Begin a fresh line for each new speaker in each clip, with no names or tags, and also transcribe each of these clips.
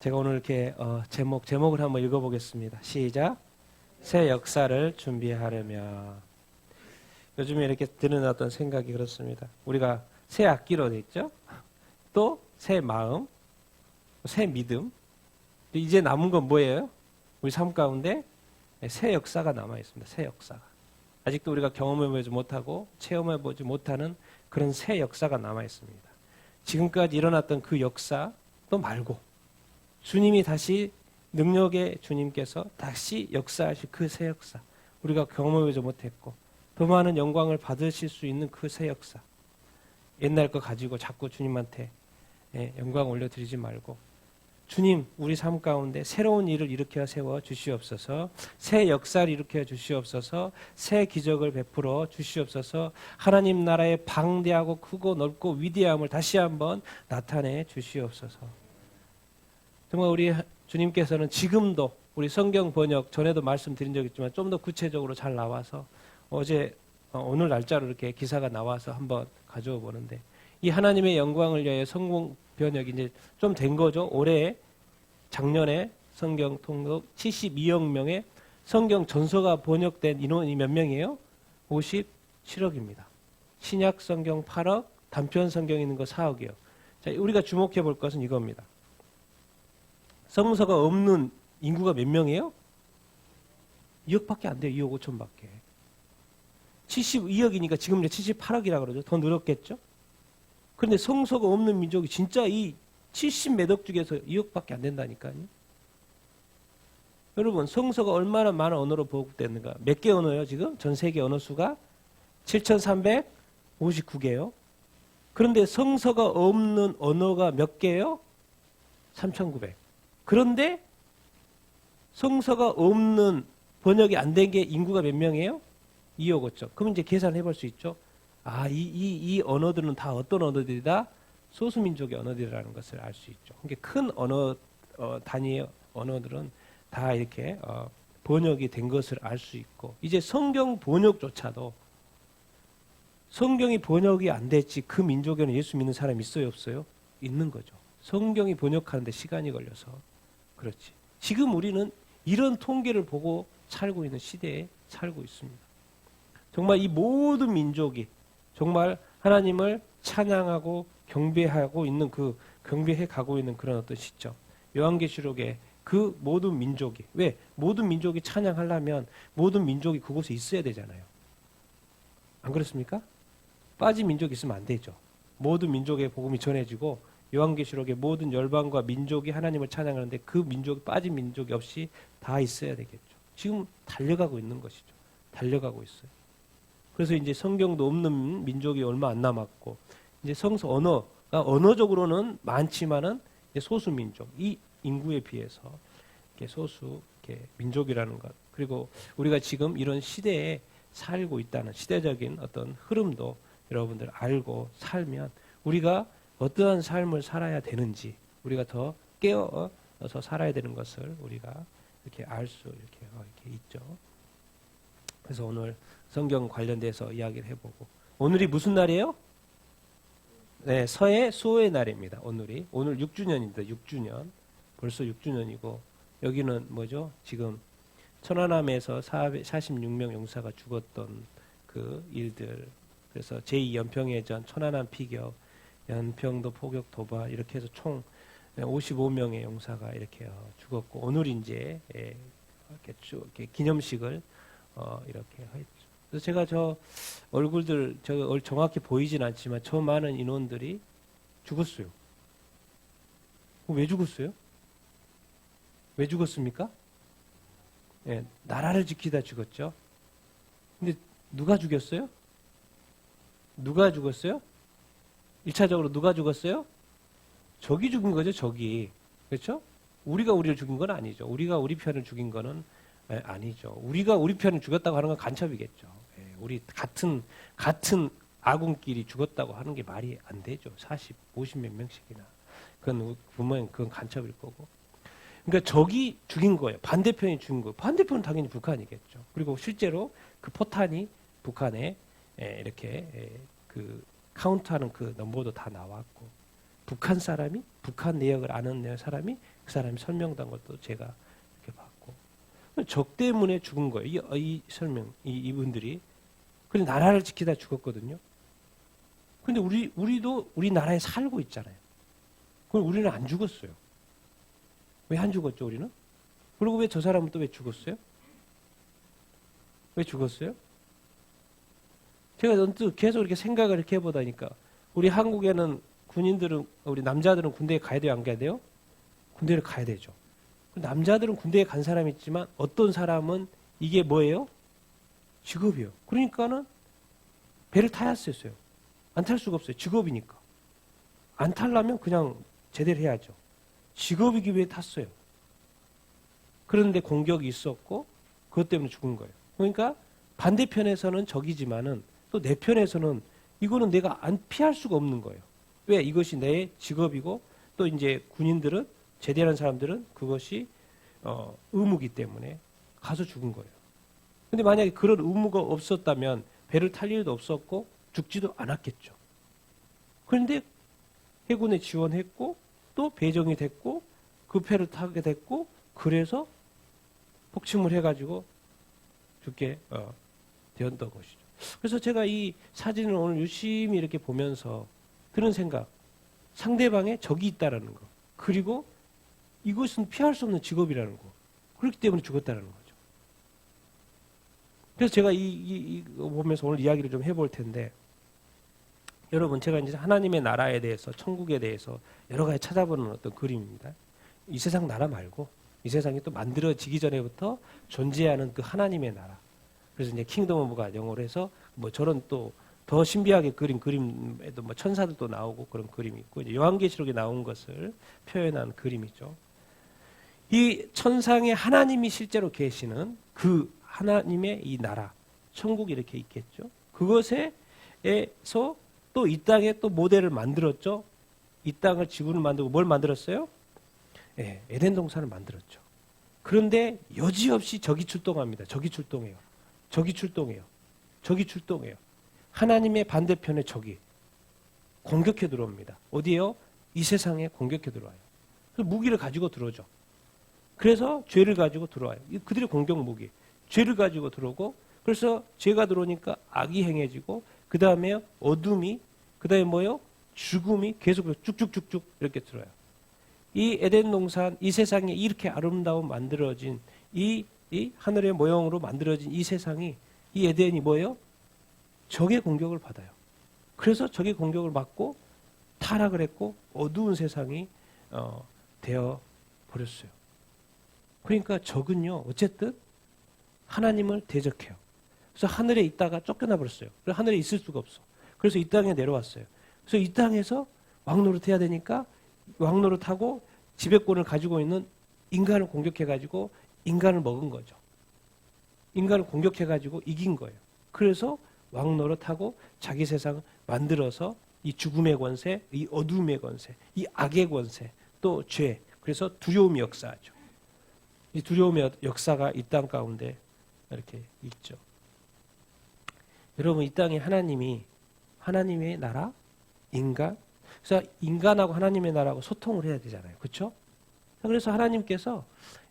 제가 오늘 이렇게 제목을 한번 읽어보겠습니다. 시작. 새 역사를 준비하려면. 요즘에 이렇게 드는 어떤 생각이 그렇습니다. 우리가 새 악기로 돼 있죠. 또 새 마음, 새 믿음. 이제 남은 건 뭐예요? 우리 삶 가운데 새 역사가 남아 있습니다. 새 역사가. 아직도 우리가 경험해보지 못하고 체험해보지 못하는 그런 새 역사가 남아 있습니다. 지금까지 일어났던 그 역사 또 말고 주님이 다시 능력의 주님께서 다시 역사하실 그 새 역사, 우리가 경험해보지 못했고 더 많은 영광을 받으실 수 있는 그 새 역사, 옛날 거 가지고 자꾸 주님한테 영광 올려드리지 말고 주님, 우리 삶 가운데 새로운 일을 일으켜 세워 주시옵소서, 새 역사를 일으켜 주시옵소서, 새 기적을 베풀어 주시옵소서, 하나님 나라의 방대하고 크고 넓고 위대함을 다시 한번 나타내 주시옵소서. 정말 우리 주님께서는 지금도 우리 성경 번역 전에도 말씀드린 적 있지만 좀 더 구체적으로 잘 나와서 오늘 날짜로 이렇게 기사가 나와서 한번 가져와 보는데, 이 하나님의 영광을 위하여 성경 번역이 이제 좀 된 거죠. 올해 작년에 성경 통독 72억 명의 성경 전서가 번역된 인원이 몇 명이에요? 57억입니다. 신약 성경 8억, 단편 성경 있는 거 4억이요. 자, 우리가 주목해 볼 것은 이겁니다. 성서가 없는 인구가 몇 명이에요? 2억밖에 안 돼요. 2억 5천밖에. 72억이니까 지금 이제 78억이라고 그러죠. 더 늘었겠죠? 그런데 성서가 없는 민족이 진짜 이 70몇억 중에서 2억밖에 안 된다니까요. 여러분, 성서가 얼마나 많은 언어로 보급됐는가? 몇 개 언어예요, 지금? 전 세계 언어 수가 7,359개요. 그런데 성서가 없는 언어가 몇 개예요? 3,900. 그런데 성서가 없는 번역이 안 된 게 인구가 몇 명이에요? 2억 5천. 그럼 이제 계산해 볼 수 있죠. 이 언어들은 다 어떤 언어들이다? 소수민족의 언어들이라는 것을 알 수 있죠. 그러니까 큰 언어 단위의 언어들은 다 이렇게 번역이 된 것을 알 수 있고, 이제 성경 번역조차도 성경이 번역이 안 됐지 그 민족에는 예수 믿는 사람이 있어요, 없어요? 있는 거죠. 성경이 번역하는데 시간이 걸려서 그렇지. 지금 우리는 이런 통계를 보고 살고 있는 시대에 살고 있습니다. 정말 이 모든 민족이 정말 하나님을 찬양하고 경배하고 있는 경배해 가고 있는 그런 어떤 시점. 요한계시록에 그 모든 민족이, 왜? 모든 민족이 찬양하려면 모든 민족이 그곳에 있어야 되잖아요. 안 그렇습니까? 빠진 민족이 있으면 안 되죠. 모든 민족의 복음이 전해지고 요한계시록의 모든 열방과 민족이 하나님을 찬양하는데 그 민족이 빠진 민족이 없이 다 있어야 되겠죠. 지금 달려가고 있는 것이죠. 달려가고 있어요. 그래서 이제 성경도 없는 민족이 얼마 안 남았고, 이제 성서 언어가 언어적으로는 많지만은 소수 민족, 이 인구에 비해서 이렇게 소수 이렇게 민족이라는 것, 그리고 우리가 지금 이런 시대에 살고 있다는 시대적인 어떤 흐름도 여러분들 알고 살면 우리가 어떠한 삶을 살아야 되는지 우리가 더 깨어서 살아야 되는 것을 우리가 이렇게 알 수 이렇게 있죠. 그래서 오늘 성경 관련돼서 이야기를 해보고, 오늘이 무슨 날이에요? 네, 서해 수호의 날입니다. 오늘 6주년입니다. 6주년. 벌써 6주년이고, 여기는 뭐죠? 지금 천안함에서 446명 용사가 죽었던 그 일들, 그래서 제2연평해전, 천안함 피격, 연평도 포격 도발, 이렇게 해서 총 55명의 용사가 이렇게 죽었고, 오늘 이제 이렇게 기념식을 이렇게 했죠. 그래서 제가 저 얼굴들 정확히 보이진 않지만 저 많은 인원들이 죽었어요. 왜 죽었어요? 왜 죽었습니까? 나라를 지키다 죽었죠. 근데 누가 죽였어요? 누가 죽었어요? 1차적으로 누가 죽었어요? 적이 죽은 거죠, 적이. 그렇죠? 우리가 우리를 죽인 건 아니죠. 우리가 우리 편을 죽인 거는 아니죠. 우리가 우리 편을 죽였다고 하는 건 간첩이겠죠. 우리 같은 아군끼리 죽었다고 하는 게 말이 안 되죠. 50 몇 명씩이나. 그건 분명히 그건 간첩일 거고. 그러니까 적이 죽인 거예요. 반대편이 죽인 거예요. 반대편은 당연히 북한이겠죠. 그리고 실제로 그 포탄이 북한에 이렇게 그 카운트하는 그 넘버도 다 나왔고, 북한 사람이 북한 내역을 아는 사람이 그 사람이 설명한 것도 제가 이렇게 봤고 적 때문에 죽은 거예요. 이 설명 이분들이 그래 나라를 지키다 죽었거든요. 근데 우리도 우리 나라에 살고 있잖아요. 그럼 우리는 안 죽었어요. 왜 안 죽었죠, 우리는? 그리고 왜 저 사람은 또 왜 죽었어요? 왜 죽었어요? 제가 언뜻 계속 이렇게 생각을 이렇게 해보다니까 우리 한국에는 군인들은 우리 남자들은 군대에 가야 돼요, 안 가야 돼요? 군대를 가야 되죠. 남자들은 군대에 간 사람이 있지만 어떤 사람은 이게 뭐예요? 직업이에요. 그러니까는 배를 타야 했어요. 안 탈 수가 없어요. 직업이니까. 안 타려면 그냥 제대로 해야죠. 직업이기 위해 탔어요. 그런데 공격이 있었고 그것 때문에 죽은 거예요. 그러니까 반대편에서는 적이지만은 또 내 편에서는 이거는 내가 안 피할 수가 없는 거예요. 왜? 이것이 내 직업이고 또 이제 군인들은 제대한 사람들은 그것이 의무기 때문에 가서 죽은 거예요. 근데 만약에 그런 의무가 없었다면 배를 탈 일도 없었고 죽지도 않았겠죠. 그런데 해군에 지원했고 또 배정이 됐고 그 배를 타게 됐고 그래서 폭침을 해가지고 죽게 되었던 것이죠. 그래서 제가 이 사진을 오늘 유심히 이렇게 보면서 드는 생각, 상대방의 적이 있다라는 거, 그리고 이것은 피할 수 없는 직업이라는 거, 그렇기 때문에 죽었다는 거죠. 그래서 제가 이거 보면서 오늘 이야기를 좀 해볼 텐데, 여러분 제가 이제 하나님의 나라에 대해서, 천국에 대해서 여러 가지 찾아보는 어떤 그림입니다. 이 세상 나라 말고 이 세상이 또 만들어지기 전에부터 존재하는 그 하나님의 나라. 그래서 이제 킹덤 오브가 영어로 해서 뭐 저런 또 더 신비하게 그린 그림에도 뭐 천사들도 나오고 그런 그림이 있고 이제 요한계시록에 나온 것을 표현한 그림이죠. 이 천상에 하나님이 실제로 계시는 그 하나님의 이 나라, 천국이 이렇게 있겠죠. 그것에서 또 이 땅에 또 모델을 만들었죠. 이 땅을 지구를 만들고 뭘 만들었어요? 예, 에덴 동산을 만들었죠. 그런데 여지없이 적이 출동합니다. 적이 출동해요. 적이 출동해요. 적이 출동해요. 하나님의 반대편에 적이 공격해 들어옵니다. 어디에요? 이 세상에 공격해 들어와요. 그래서 무기를 가지고 들어오죠. 그래서 죄를 가지고 들어와요. 그들의 공격 무기. 죄를 가지고 들어오고 그래서 죄가 들어오니까 악이 행해지고 그 다음에 어둠이 그 다음에 뭐요? 죽음이 계속 쭉쭉쭉쭉 이렇게 들어요. 이 에덴 동산, 이 세상에 이렇게 아름다운 만들어진 이 하늘의 모형으로 만들어진 이 세상이 이 에덴이 뭐예요? 적의 공격을 받아요. 그래서 적의 공격을 받고 타락을 했고 어두운 세상이 되어 버렸어요. 그러니까 적은요, 어쨌든 하나님을 대적해요. 그래서 하늘에 있다가 쫓겨나 버렸어요. 그래서 하늘에 있을 수가 없어. 그래서 이 땅에 내려왔어요. 그래서 이 땅에서 왕노릇 해야 되니까 왕노릇 하고 지배권을 가지고 있는 인간을 공격해가지고 인간을 먹은 거죠. 인간을 공격해가지고 이긴 거예요. 그래서 왕노릇하고 자기 세상을 만들어서 이 죽음의 권세, 이 어둠의 권세, 이 악의 권세, 또 죄, 그래서 두려움의 역사죠. 이 두려움의 역사가 이 땅 가운데 이렇게 있죠. 여러분 이 땅에 하나님의 나라, 인간, 그래서 인간하고 하나님의 나라하고 소통을 해야 되잖아요. 그렇죠? 그래서 하나님께서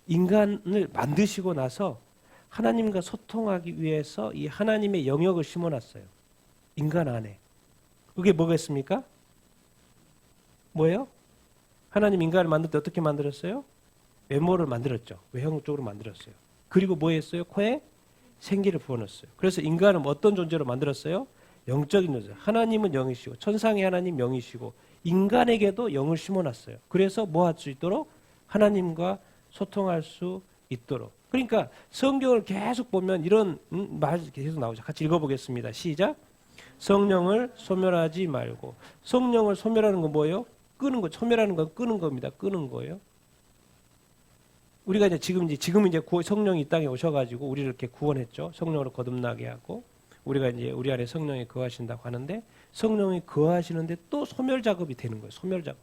인간을 만드시고 나서 하나님과 소통하기 위해서 이 하나님의 영역을 심어놨어요. 인간 안에. 그게 뭐겠습니까? 뭐예요? 하나님 인간을 만들 때 어떻게 만들었어요? 외모를 만들었죠. 외형 쪽으로 만들었어요. 그리고 뭐 했어요? 코에 생기를 부어넣었어요. 그래서 인간은 어떤 존재로 만들었어요? 영적인 존재. 하나님은 영이시고 천상의 하나님 영이시고 인간에게도 영을 심어놨어요. 그래서 뭐 할 수 있도록? 하나님과 소통할 수 있도록. 그러니까 성경을 계속 보면 이런 말이 계속 나오죠. 같이 읽어보겠습니다. 시작. 성령을 소멸하지 말고. 성령을 소멸하는 건 뭐예요? 끄는 거. 소멸하는 건 끄는 겁니다. 끄는 거예요. 우리가 지금 이제 성령이 이 땅에 오셔가지고 우리를 이렇게 구원했죠. 성령으로 거듭나게 하고 우리가 이제 우리 안에 성령이 거하신다고 하는데 성령이 거하시는데 또 소멸 작업이 되는 거예요. 소멸 작업.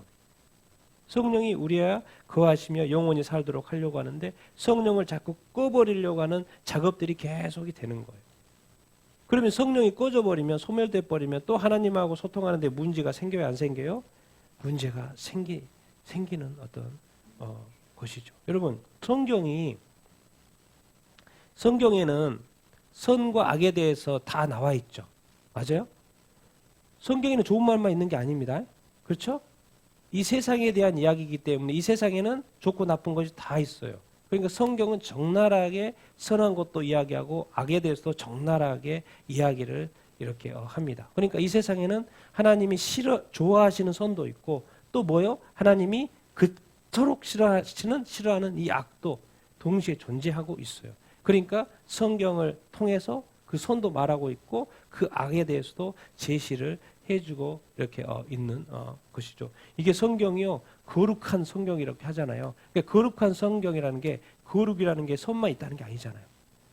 성령이 우리야 거하시며 영원히 살도록 하려고 하는데 성령을 자꾸 꺼버리려고 하는 작업들이 계속이 되는 거예요. 그러면 성령이 꺼져버리면 소멸돼 버리면 또 하나님하고 소통하는데 문제가 생겨요? 안 생겨요? 문제가 생기는 어떤 것이죠. 여러분, 성경에는 선과 악에 대해서 다 나와 있죠. 맞아요? 성경에는 좋은 말만 있는 게 아닙니다. 그렇죠? 이 세상에 대한 이야기이기 때문에 이 세상에는 좋고 나쁜 것이 다 있어요. 그러니까 성경은 적나라하게 선한 것도 이야기하고 악에 대해서도 적나라하게 이야기를 이렇게 합니다. 그러니까 이 세상에는 하나님이 좋아하시는 선도 있고 또 뭐요? 하나님이 그토록 싫어하는 이 악도 동시에 존재하고 있어요. 그러니까 성경을 통해서 그 선도 말하고 있고 그 악에 대해서도 제시를 해주고 이렇게 있는 것이죠. 이게 성경이요, 거룩한 성경이라고 하잖아요. 그러니까 거룩한 성경이라는 게, 거룩이라는 게 선만 있다는 게 아니잖아요.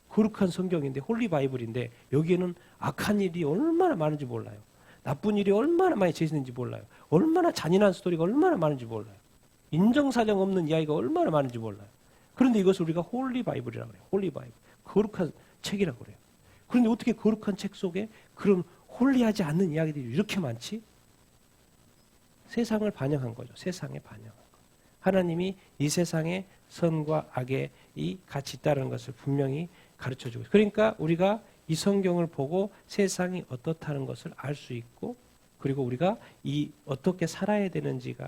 거룩한 성경인데, 홀리 바이블인데 여기에는 악한 일이 얼마나 많은지 몰라요. 나쁜 일이 얼마나 많이 제시되는지 몰라요. 얼마나 잔인한 스토리가 얼마나 많은지 몰라요. 인정사정 없는 이야기가 얼마나 많은지 몰라요. 그런데 이것을 우리가 홀리 바이블이라고 해요. 홀리 바이블. 거룩한 책이라고 그래요. 그런데 어떻게 거룩한 책 속에 그런 홀리하지 않는 이야기들이 이렇게 많지? 세상을 반영한 거죠. 세상에 반영한 거. 하나님이 이 세상에 선과 악의 이 같이 있다는 것을 분명히 가르쳐주고 있어요. 그러니까 우리가 이 성경을 보고 세상이 어떻다는 것을 알 수 있고, 그리고 우리가 어떻게 살아야 되는지를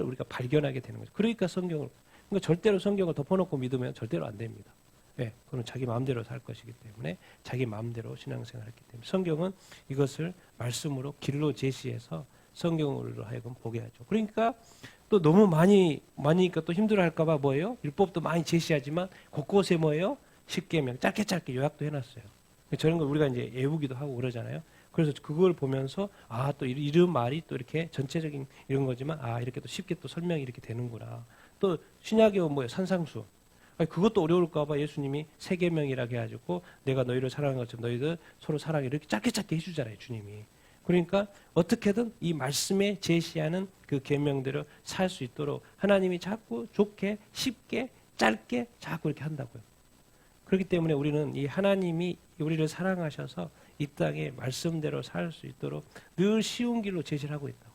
우리가 발견하게 되는 거죠. 그러니까 그러니까 절대로 성경을 덮어놓고 믿으면 절대로 안 됩니다. 네, 그건 자기 마음대로 살 것이기 때문에 자기 마음대로 신앙생활을 했기 때문에 성경은 이것을 말씀으로 길로 제시해서 성경으로 하여금 보게 하죠. 그러니까 또 너무 많이니까 또 힘들어할까 봐 뭐예요? 율법도 많이 제시하지만 곳곳에 뭐예요? 십계명 짧게 요약도 해놨어요. 저런 걸 우리가 이제 외우기도 하고 그러잖아요. 그래서 그걸 보면서 또 이런 말이 또 이렇게 전체적인 이런 거지만 이렇게 또 쉽게 또 설명이 이렇게 되는구나. 또 신약에 뭐예요? 산상수. 그것도 어려울까 봐 예수님이 세계명이라고 해가지고 내가 너희를 사랑한 것처럼 너희들 서로 사랑해 이렇게 짧게 해주잖아요, 주님이. 그러니까 어떻게든 이 말씀에 제시하는 그 계명대로 살 수 있도록 하나님이 자꾸 좋게 쉽게 짧게 자꾸 이렇게 한다고요. 그렇기 때문에 우리는 이 하나님이 우리를 사랑하셔서 이 땅에 말씀대로 살 수 있도록 늘 쉬운 길로 제시를 하고 있다고.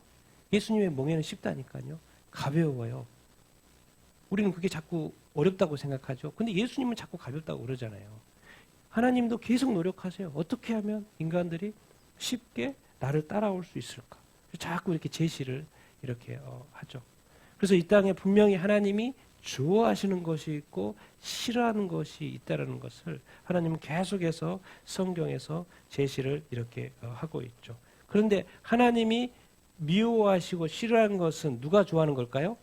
예수님의 몽에는 쉽다니까요. 가벼워요. 우리는 그게 자꾸 어렵다고 생각하죠. 근데 예수님은 자꾸 가볍다고 그러잖아요. 하나님도 계속 노력하세요. 어떻게 하면 인간들이 쉽게 나를 따라올 수 있을까? 자꾸 이렇게 제시를 이렇게 하죠. 그래서 이 땅에 분명히 하나님이 좋아하시는 것이 있고 싫어하는 것이 있다는 것을 하나님은 계속해서 성경에서 제시를 이렇게 하고 있죠. 그런데 하나님이 미워하시고 싫어하는 것은 누가 좋아하는 걸까요?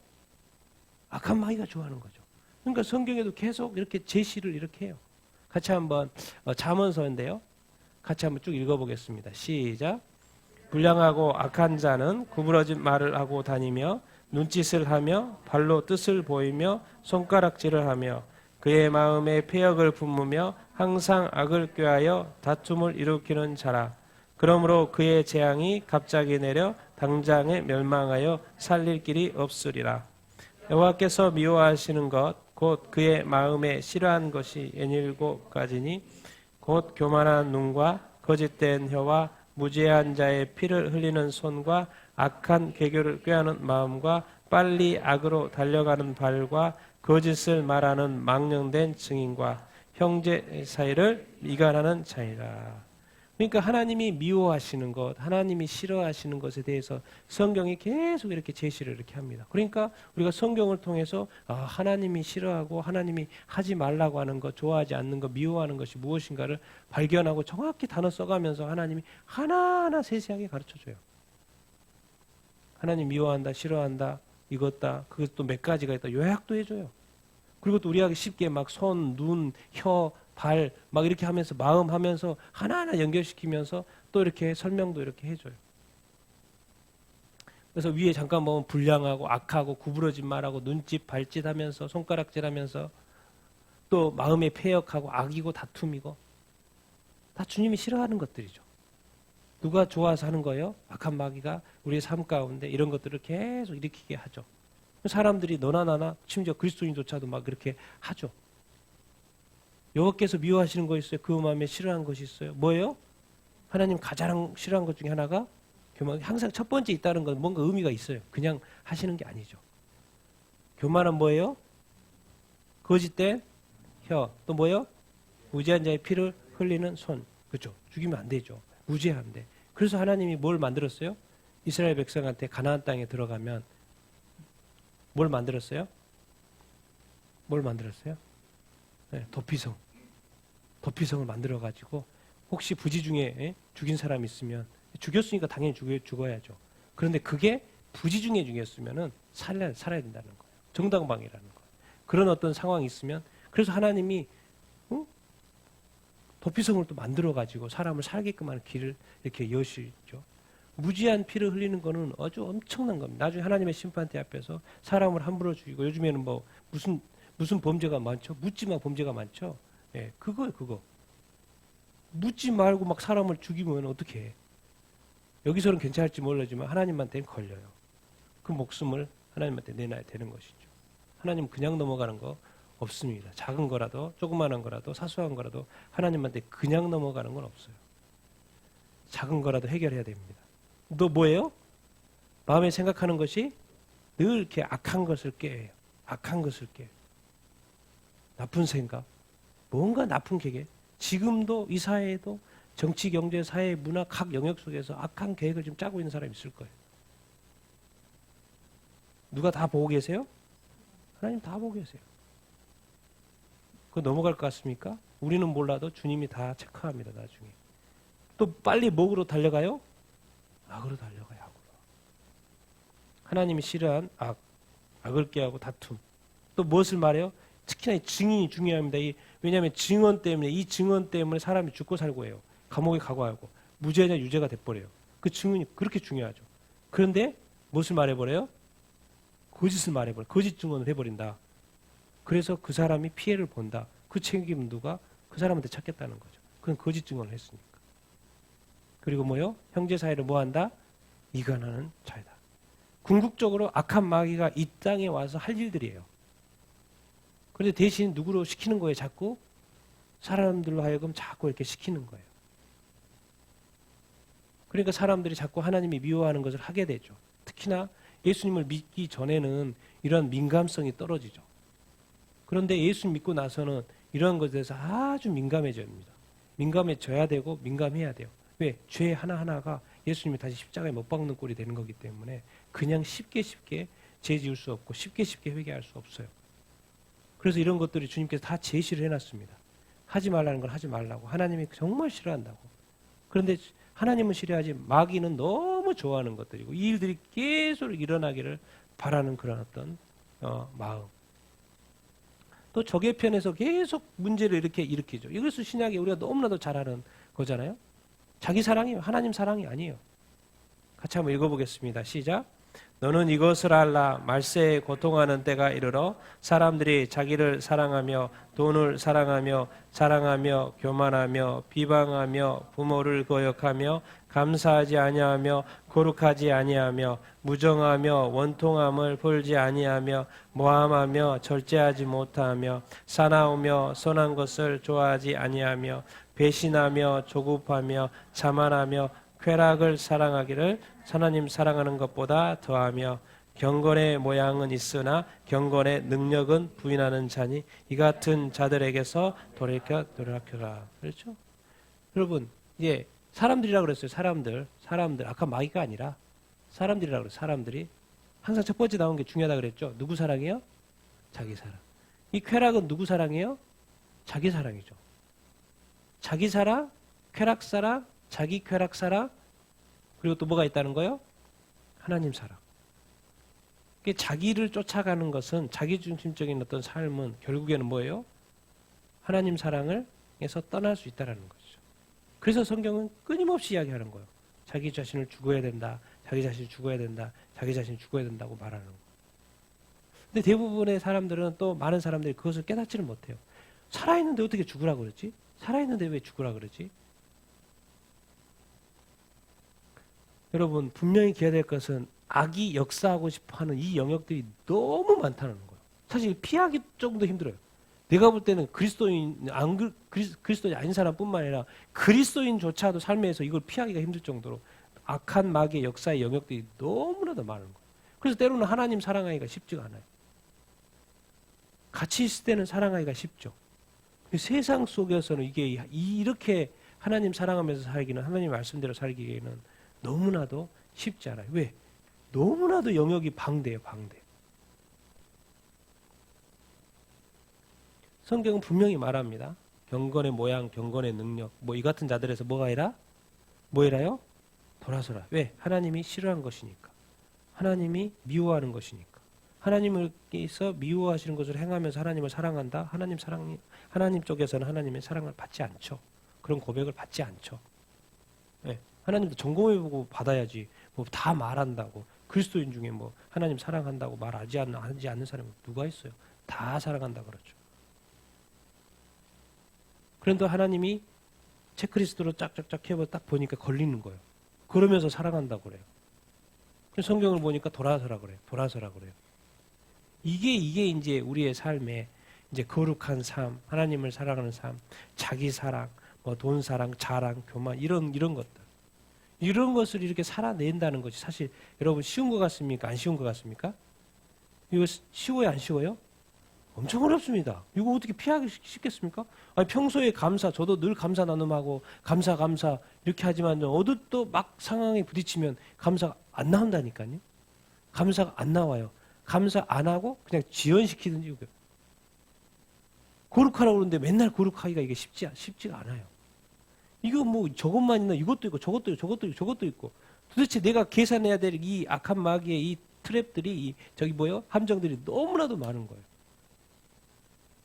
악한 마귀가 좋아하는 거죠. 그러니까 성경에도 계속 이렇게 제시를 이렇게 해요. 같이 한번 잠언서인데요. 같이 한번 쭉 읽어보겠습니다. 시작. 불량하고 악한 자는 구부러진 말을 하고 다니며 눈짓을 하며 발로 뜻을 보이며 손가락질을 하며 그의 마음에 패역을 품으며 항상 악을 꾀하여 다툼을 일으키는 자라. 그러므로 그의 재앙이 갑자기 내려 당장에 멸망하여 살릴 길이 없으리라. 여호와께서 미워하시는 것 곧 그의 마음에 싫어한 것이 67가지니 곧 교만한 눈과 거짓된 혀와 무죄한 자의 피를 흘리는 손과 악한 계교를 꾀하는 마음과 빨리 악으로 달려가는 발과 거짓을 말하는 망령된 증인과 형제 사이를 미간하는 자이라. 그러니까 하나님이 미워하시는 것, 하나님이 싫어하시는 것에 대해서 성경이 계속 이렇게 제시를 이렇게 합니다. 그러니까 우리가 성경을 통해서 하나님이 싫어하고 하나님이 하지 말라고 하는 것, 좋아하지 않는 것, 미워하는 것이 무엇인가를 발견하고 정확히 단어 써가면서 하나님이 하나하나 세세하게 가르쳐줘요. 하나님 미워한다, 싫어한다, 이것다, 그것도 몇 가지가 있다, 요약도 해줘요. 그리고 또 우리에게 쉽게 막 손, 눈, 혀, 발 막 이렇게 하면서 마음 하면서 하나하나 연결시키면서 또 이렇게 설명도 이렇게 해줘요. 그래서 위에 잠깐 보면 불량하고 악하고 구부러진 말하고 눈짓 발짓 하면서 손가락질 하면서 또 마음에 패역하고 악이고 다툼이고 다 주님이 싫어하는 것들이죠. 누가 좋아서 하는 거예요? 악한 마귀가 우리의 삶 가운데 이런 것들을 계속 일으키게 하죠. 사람들이 너나 나나 심지어 그리스도인조차도 막 그렇게 하죠. 여호와께서 미워하시는 거 있어요. 그 마음에 싫어하는 것이 있어요. 뭐예요? 하나님 가장 싫어하는 것 중에 하나가 교만 항상 첫 번째 있다는 건 뭔가 의미가 있어요. 그냥 하시는 게 아니죠. 교만은 뭐예요? 거짓된 혀. 또 뭐예요? 무죄한 자의 피를 흘리는 손. 그렇죠. 죽이면 안 되죠. 무죄하면 돼. 그래서 하나님이 뭘 만들었어요? 이스라엘 백성한테 가나안 땅에 들어가면 뭘 만들었어요? 뭘 만들었어요? 네, 도피성. 도피성을 만들어가지고 혹시 부지 중에 죽인 사람이 있으면 죽였으니까 당연히 죽어야죠. 그런데 그게 부지 중에 죽였으면은 살아야 된다는 거예요. 정당방위라는 거예요. 그런 어떤 상황이 있으면 그래서 하나님이 도피성을 또 만들어가지고 사람을 살게끔 하는 길을 이렇게 여시죠. 무지한 피를 흘리는 거는 아주 엄청난 겁니다. 나중에 하나님의 심판대 앞에서 사람을 함부로 죽이고 요즘에는 뭐 무슨 범죄가 많죠? 묻지마 범죄가 많죠? 예, 그거. 묻지 말고 막 사람을 죽이면 어떻게 해? 여기서는 괜찮을지 몰라지만 하나님한테는 걸려요. 그 목숨을 하나님한테 내놔야 되는 것이죠. 하나님은 그냥 넘어가는 거 없습니다. 작은 거라도 조그마한 거라도 사소한 거라도 하나님한테 그냥 넘어가는 건 없어요. 작은 거라도 해결해야 됩니다. 너 뭐예요? 마음에 생각하는 것이 늘 이렇게 악한 것을 깨요. 악한 것을 깨요. 나쁜 생각, 뭔가 나쁜 계획. 지금도 이 사회에도 정치, 경제, 사회, 문화 각 영역 속에서 악한 계획을 지금 짜고 있는 사람이 있을 거예요. 누가 다 보고 계세요? 하나님 다 보고 계세요. 그거 넘어갈 것 같습니까? 우리는 몰라도 주님이 다 체크합니다. 나중에. 또 빨리 뭐로 달려가요? 악으로 달려가요. 악으로. 하나님이 싫어한 악을 깨하고 다툼. 또 무엇을 말해요? 특히나 이 증인이 중요합니다. 왜냐하면 증언 때문에 사람이 죽고 살고 해요. 감옥에 가고 하고 무죄냐 유죄가 돼버려요. 그 증언이 그렇게 중요하죠. 그런데 무엇을 말해버려요? 거짓을 말해버려요. 거짓 증언을 해버린다. 그래서 그 사람이 피해를 본다. 그 책임은 누가? 그 사람한테 찾겠다는 거죠. 그건 거짓 증언을 했으니까. 그리고 뭐요? 형제 사이를 뭐한다? 이간하는 자이다. 궁극적으로 악한 마귀가 이 땅에 와서 할 일들이에요. 그런데 대신 누구로 시키는 거예요? 자꾸 사람들로 하여금 자꾸 이렇게 시키는 거예요. 그러니까 사람들이 자꾸 하나님이 미워하는 것을 하게 되죠. 특히나 예수님을 믿기 전에는 이런 민감성이 떨어지죠. 그런데 예수 믿고 나서는 이런 것에 대해서 아주 민감해집니다. 민감해져야 되고 민감해야 돼요. 왜? 죄 하나하나가 예수님이 다시 십자가에 못 박는 꼴이 되는 거기 때문에 그냥 쉽게 죄 지을 수 없고 쉽게 회개할 수 없어요. 그래서 이런 것들이 주님께서 다 제시를 해놨습니다. 하지 말라는 걸 하지 말라고. 하나님이 정말 싫어한다고. 그런데 하나님은 싫어하지 마귀는 너무 좋아하는 것들이고 이 일들이 계속 일어나기를 바라는 그런 어떤 마음. 또 적의 편에서 계속 문제를 이렇게 일으키죠. 이것을 신약에 우리가 너무나도 잘 아는 거잖아요. 자기 사랑이에요. 하나님 사랑이 아니에요. 같이 한번 읽어보겠습니다. 시작. 너는 이것을 알라. 말세에 고통하는 때가 이르러 사람들이 자기를 사랑하며 돈을 사랑하며 자랑하며 교만하며 비방하며 부모를 거역하며 감사하지 아니하며 거룩하지 아니하며 무정하며 원통함을 벌지 아니하며 모함하며 절제하지 못하며 사나우며 선한 것을 좋아하지 아니하며 배신하며 조급하며 자만하며 쾌락을 사랑하기를 하나님 사랑하는 것보다 더하며 경건의 모양은 있으나 경건의 능력은 부인하는 자니 이 같은 자들에게서 돌이켜라. 그렇죠? 여러분 이제 사람들이라고 그랬어요. 사람들 아까 마귀가 아니라 사람들이라고 그랬어요. 사람들이 항상 첫 번째 나온 게 중요하다 그랬죠. 누구 사랑이요? 자기 사랑. 이 쾌락은 누구 사랑이에요? 자기 사랑이죠. 자기 사랑, 쾌락 사랑, 자기 쾌락 사랑, 그리고 또 뭐가 있다는 거예요? 하나님 사랑. 자기를 쫓아가는 것은 자기중심적인 어떤 삶은 결국에는 뭐예요? 하나님 사랑을 에서 떠날 수 있다는 것이죠. 그래서 성경은 끊임없이 이야기하는 거예요. 자기 자신을 죽어야 된다. 자기 자신이 죽어야 된다. 자기 자신이 죽어야 된다고 말하는 거예요. 근데 대부분의 사람들은 또 많은 사람들이 그것을 깨닫지를 못해요. 살아있는데 어떻게 죽으라 그러지? 살아있는데 왜 죽으라 그러지? 여러분 분명히 기해야 될 것은 악이 역사하고 싶어하는 이 영역들이 너무 많다는 거예요. 사실 피하기 조금 더 힘들어요. 내가 볼 때는 그리스도인이 아닌 사람뿐만 아니라 그리스도인조차도 삶에서 이걸 피하기가 힘들 정도로 악한 마귀의 역사의 영역들이 너무나도 많은 거예요. 그래서 때로는 하나님 사랑하기가 쉽지가 않아요. 같이 있을 때는 사랑하기가 쉽죠. 세상 속에서는 이게 이렇게 하나님 사랑하면서 살기는, 하나님 말씀대로 살기에는 너무나도 쉽지 않아요. 왜? 너무나도 영역이 방대해요, 방대. 성경은 분명히 말합니다. 경건의 모양, 경건의 능력, 뭐 이 같은 자들에서 뭐가 아니라? 뭐이라요? 돌아서라. 왜? 하나님이 싫어하는 것이니까. 하나님이 미워하는 것이니까. 하나님께서 미워하시는 것을 행하면서 하나님을 사랑한다? 하나님 쪽에서는 하나님의 사랑을 받지 않죠. 그런 고백을 받지 않죠. 네. 하나님도 점검해보고 받아야지. 뭐 다 말한다고. 그리스도인 중에 뭐 하나님 사랑한다고 말하지 않는 사람이 누가 있어요? 다 사랑한다 그러죠. 그런데 하나님이 체크리스트로 짝짝짝 해서 딱 보니까 걸리는 거예요. 그러면서 사랑한다고 그래요. 성경을 보니까 돌아서라 그래요. 돌아서라 그래요. 이게 이제 우리의 삶에 이제 거룩한 삶, 하나님을 사랑하는 삶, 자기 사랑, 뭐 돈 사랑, 자랑, 교만 이런 것들. 이런 것을 이렇게 살아낸다는 것이 사실 여러분 쉬운 것 같습니까? 안 쉬운 것 같습니까? 이거 쉬워요, 안 쉬워요? 엄청 어렵습니다. 이거 어떻게 피하기 쉽겠습니까? 아니, 평소에 감사, 저도 늘 감사 나눔하고 감사 이렇게 하지만 어느 또 막 상황에 부딪히면 감사가 안 나온다니까요. 감사가 안 나와요. 감사 안 하고 그냥 지연시키든지. 거룩하라고 그러는데 맨날 거룩하기가 이게 쉽지가 않아요. 이거 뭐 저것만 있나 이것도 있고 저것도 있고 도대체 내가 계산해야 될 이 악한 마귀의 이 트랩들이 함정들이 너무나도 많은 거예요.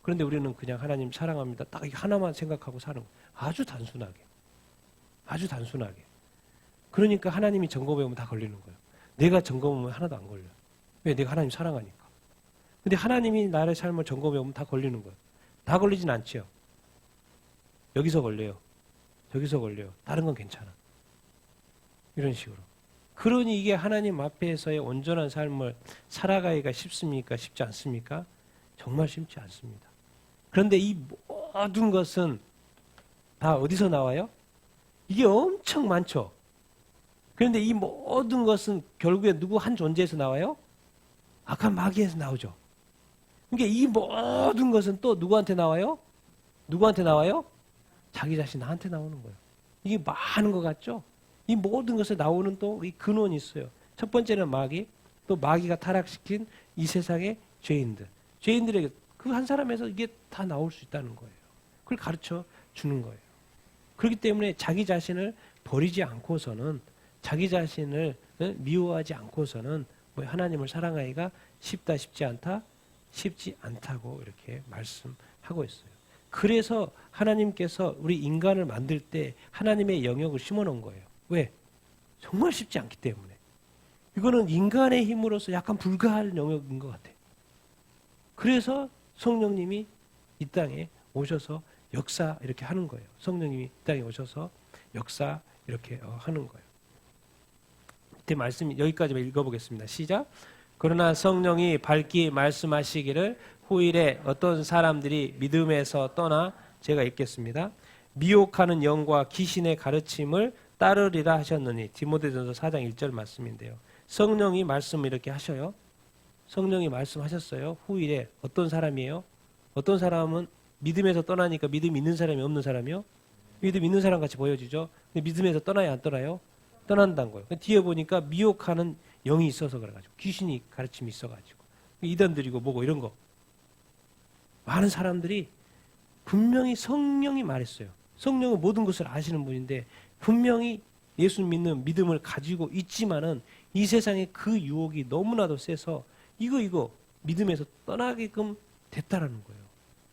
그런데 우리는 그냥 하나님 사랑합니다. 딱 하나만 생각하고 사는 거예요. 아주 단순하게. 그러니까 하나님이 점검해보면 다 걸리는 거예요. 내가 점검하면 하나도 안 걸려요. 왜? 내가 하나님 사랑하니까. 근데 하나님이 나의 삶을 점검해보면 다 걸리는 거예요. 다 걸리진 않죠. 여기서 걸려요. 저기서 걸려요. 다른 건 괜찮아. 이런 식으로. 그러니 이게 하나님 앞에서의 온전한 삶을 살아가기가 쉽습니까? 쉽지 않습니까? 정말 쉽지 않습니다. 그런데 이 모든 것은 다 어디서 나와요? 이게 엄청 많죠. 그런데 이 모든 것은 결국에 누구 한 존재에서 나와요? 악한 마귀에서 나오죠. 그러니까 이 모든 것은 또 누구한테 나와요? 자기 자신 나한테 나오는 거예요. 이게 많은 것 같죠? 이 모든 것에 나오는 또 이 근원이 있어요. 첫 번째는 마귀, 또 마귀가 타락시킨 이 세상의 죄인들에게 그 한 사람에서 이게 다 나올 수 있다는 거예요. 그걸 가르쳐 주는 거예요. 그렇기 때문에 자기 자신을 버리지 않고서는, 자기 자신을 미워하지 않고서는 뭐 하나님을 사랑하기가 쉽지 않다고 이렇게 말씀하고 있어요. 그래서 하나님께서 우리 인간을 만들 때 하나님의 영역을 심어놓은 거예요. 왜? 정말 쉽지 않기 때문에. 이거는 인간의 힘으로서 약간 불가할 영역인 것 같아요. 그래서 성령님이 이 땅에 오셔서 역사 이렇게 하는 거예요. 성령님이 이 땅에 오셔서 역사 이렇게 하는 거예요. 그때 말씀 여기까지만 읽어보겠습니다. 시작. 그러나 성령이 밝히 말씀하시기를 후일에 어떤 사람들이 믿음에서 떠나, 제가 읽겠습니다. 미혹하는 영과 귀신의 가르침을 따르리라 하셨느니, 디모데전서 4장 1절 말씀인데요. 성령이 말씀을 이렇게 하셔요. 성령이 말씀하셨어요. 후일에 어떤 사람이에요? 어떤 사람은 믿음에서 떠나니까 믿음 있는 사람이 없는 사람이요? 믿음 있는 사람 같이 보여지죠. 근데 믿음에서 떠나요, 안 떠나요? 떠난다는 거예요. 뒤에 보니까 미혹하는 영이 있어서 그래가지고, 귀신이 가르침이 있어가지고, 이단들이고 뭐고 이런 거. 많은 사람들이 분명히 성령이 말했어요. 성령은 모든 것을 아시는 분인데 분명히 예수 믿는 믿음을 가지고 있지만은 이 세상에 그 유혹이 너무나도 세서 이거 믿음에서 떠나게끔 됐다라는 거예요.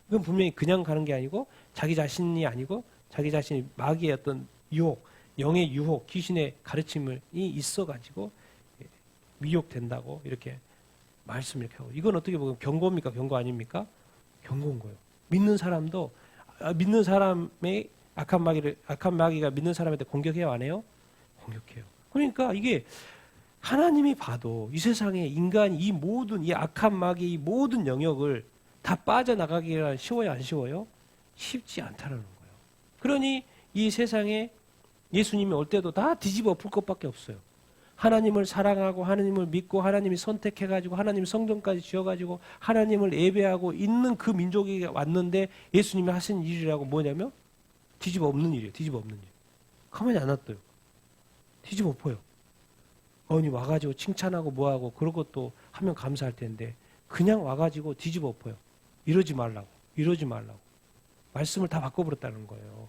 이건 분명히 그냥 가는 게 아니고 자기 자신이 아니고 자기 자신이 마귀의 어떤 유혹, 영의 유혹, 귀신의 가르침이 있어가지고 미혹된다고 이렇게 말씀 이렇게 하고, 이건 어떻게 보면 경고입니까? 경고 아닙니까? 경고인 거예요. 믿는 사람도 믿는 사람의 악한 마귀가 믿는 사람한테 공격해요, 안 해요? 공격해요. 그러니까 이게 하나님이 봐도 이 세상에 인간이 이 악한 마귀 이 모든 영역을 다 빠져나가기가 쉬워요, 안 쉬워요? 쉽지 않다라는 거예요. 그러니 이 세상에 예수님이 올 때도 다 뒤집어 엎을 것밖에 없어요. 하나님을 사랑하고 하나님을 믿고 하나님이 선택해가지고 하나님 성전까지 지어가지고 하나님을 예배하고 있는 그 민족이 왔는데 예수님이 하신 일이라고 뭐냐면 뒤집어 엎는 일이에요. 뒤집어 엎는 일. 가만히 안 놔둬요. 뒤집어 엎어요. 어머니 와가지고 칭찬하고 뭐하고 그런 것도 하면 감사할 텐데 그냥 와가지고 뒤집어 엎어요. 이러지 말라고. 이러지 말라고. 말씀을 다 바꿔버렸다는 거예요.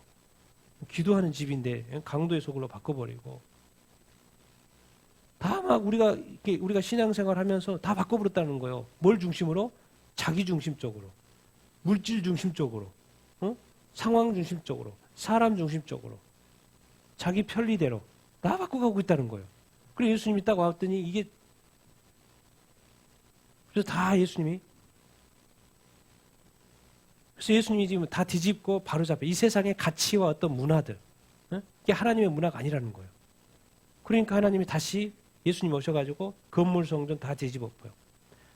기도하는 집인데 강도의 소굴로 바꿔버리고 다 막 우리가 신앙생활 하면서 다 바꿔버렸다는 거예요. 뭘 중심으로? 자기 중심적으로, 물질 중심적으로, 상황 중심적으로, 사람 중심적으로, 자기 편리대로 다 바꿔가고 있다는 거예요. 그래서 예수님이 딱 왔더니 이게 그래서 다 예수님이 그래서 예수님이 지금 다 뒤집고 바로잡혀 이 세상의 가치와 어떤 문화들 이게 하나님의 문화가 아니라는 거예요. 그러니까 하나님이 다시 예수님 오셔가지고 건물 성전 다 뒤집어 엎어요.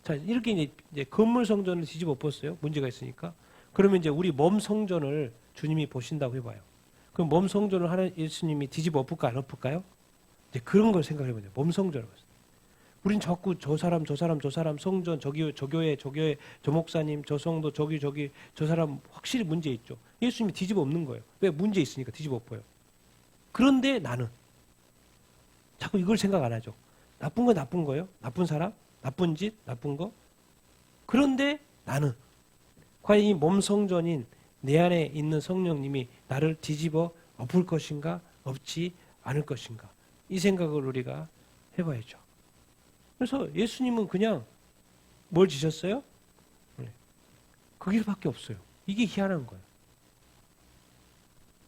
자, 이렇게 이제 건물 성전을 뒤집어 엎었어요. 문제가 있으니까. 그러면 이제 우리 몸 성전을 주님이 보신다고 해봐요. 그럼 몸 성전을 예수님이 뒤집어 엎을까 안 엎을까요? 이제 그런 걸 생각해보면 돼요. 몸 성전을. 우린 자꾸 저 사람 성전, 저 교회, 저 목사님, 저 성도, 저 사람 확실히 문제 있죠. 예수님이 뒤집어 엎는 거예요. 왜? 문제 있으니까 뒤집어 엎어요. 그런데 나는 자꾸 이걸 생각 안 하죠. 나쁜 거 나쁜 거예요. 나쁜 사람, 나쁜 짓, 나쁜 거. 그런데 나는 과연 이 몸 성전인 내 안에 있는 성령님이 나를 뒤집어 엎을 것인가, 엎지 않을 것인가. 이 생각을 우리가 해봐야죠. 그래서 예수님은 그냥 뭘 지셨어요? 그 길밖에 없어요. 이게 희한한 거예요.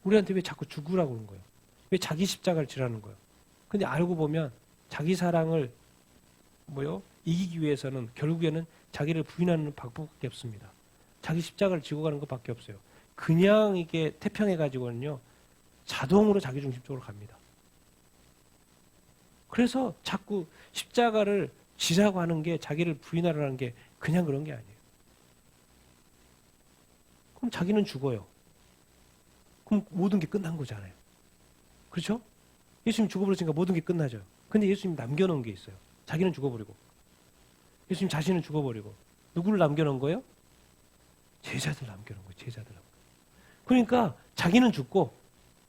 우리한테 왜 자꾸 죽으라고 그러는 거예요? 왜 자기 십자가를 지라는 거예요? 근데 알고 보면 자기 사랑을 이기기 위해서는 결국에는 자기를 부인하는 방법밖에 없습니다. 자기 십자가를 지고 가는 것밖에 없어요. 그냥 이게 태평해가지고는요 자동으로 자기 중심적으로 갑니다. 그래서 자꾸 십자가를 지라고 하는 게 자기를 부인하라는 게 그냥 그런 게 아니에요. 그럼 자기는 죽어요. 그럼 모든 게 끝난 거잖아요. 그렇죠? 예수님 죽어버렸으니까 모든 게 끝나죠. 근데 예수님 남겨놓은 게 있어요. 자기는 죽어버리고 예수님 자신은 죽어버리고 누구를 남겨놓은 거예요? 제자들 남겨놓은 거예요. 제자들. 그러니까 자기는 죽고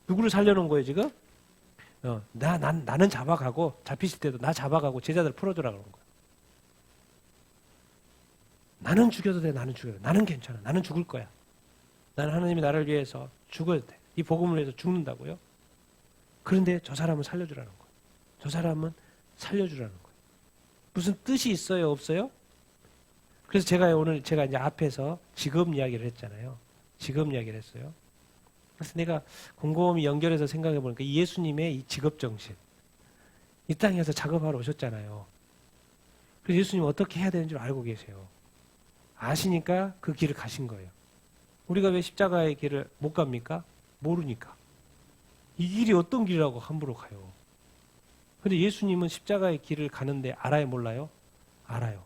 누구를 살려놓은 거예요 지금? 나는 잡아가고 잡히실 때도 나 잡아가고 제자들 풀어주라 그런 거예요. 나는 죽여도 돼. 나는 죽여도 돼. 나는 괜찮아. 나는 죽을 거야. 나는 하나님이 나를 위해서 죽어도 돼. 이 복음을 위해서 죽는다고요? 그런데 저 사람은 살려주라는 거예요. 저 사람은 살려주라는 거예요. 무슨 뜻이 있어요? 없어요? 그래서 제가 이제 앞에서 직업 이야기를 했잖아요. 직업 이야기를 했어요. 그래서 내가 곰곰이 연결해서 생각해 보니까 예수님의 이 직업 정신. 이 땅에서 작업하러 오셨잖아요. 그래서 예수님 어떻게 해야 되는 줄 알고 계세요. 아시니까 그 길을 가신 거예요. 우리가 왜 십자가의 길을 못 갑니까? 모르니까. 이 길이 어떤 길이라고 함부로 가요. 근데 예수님은 십자가의 길을 가는데 알아요, 몰라요? 알아요.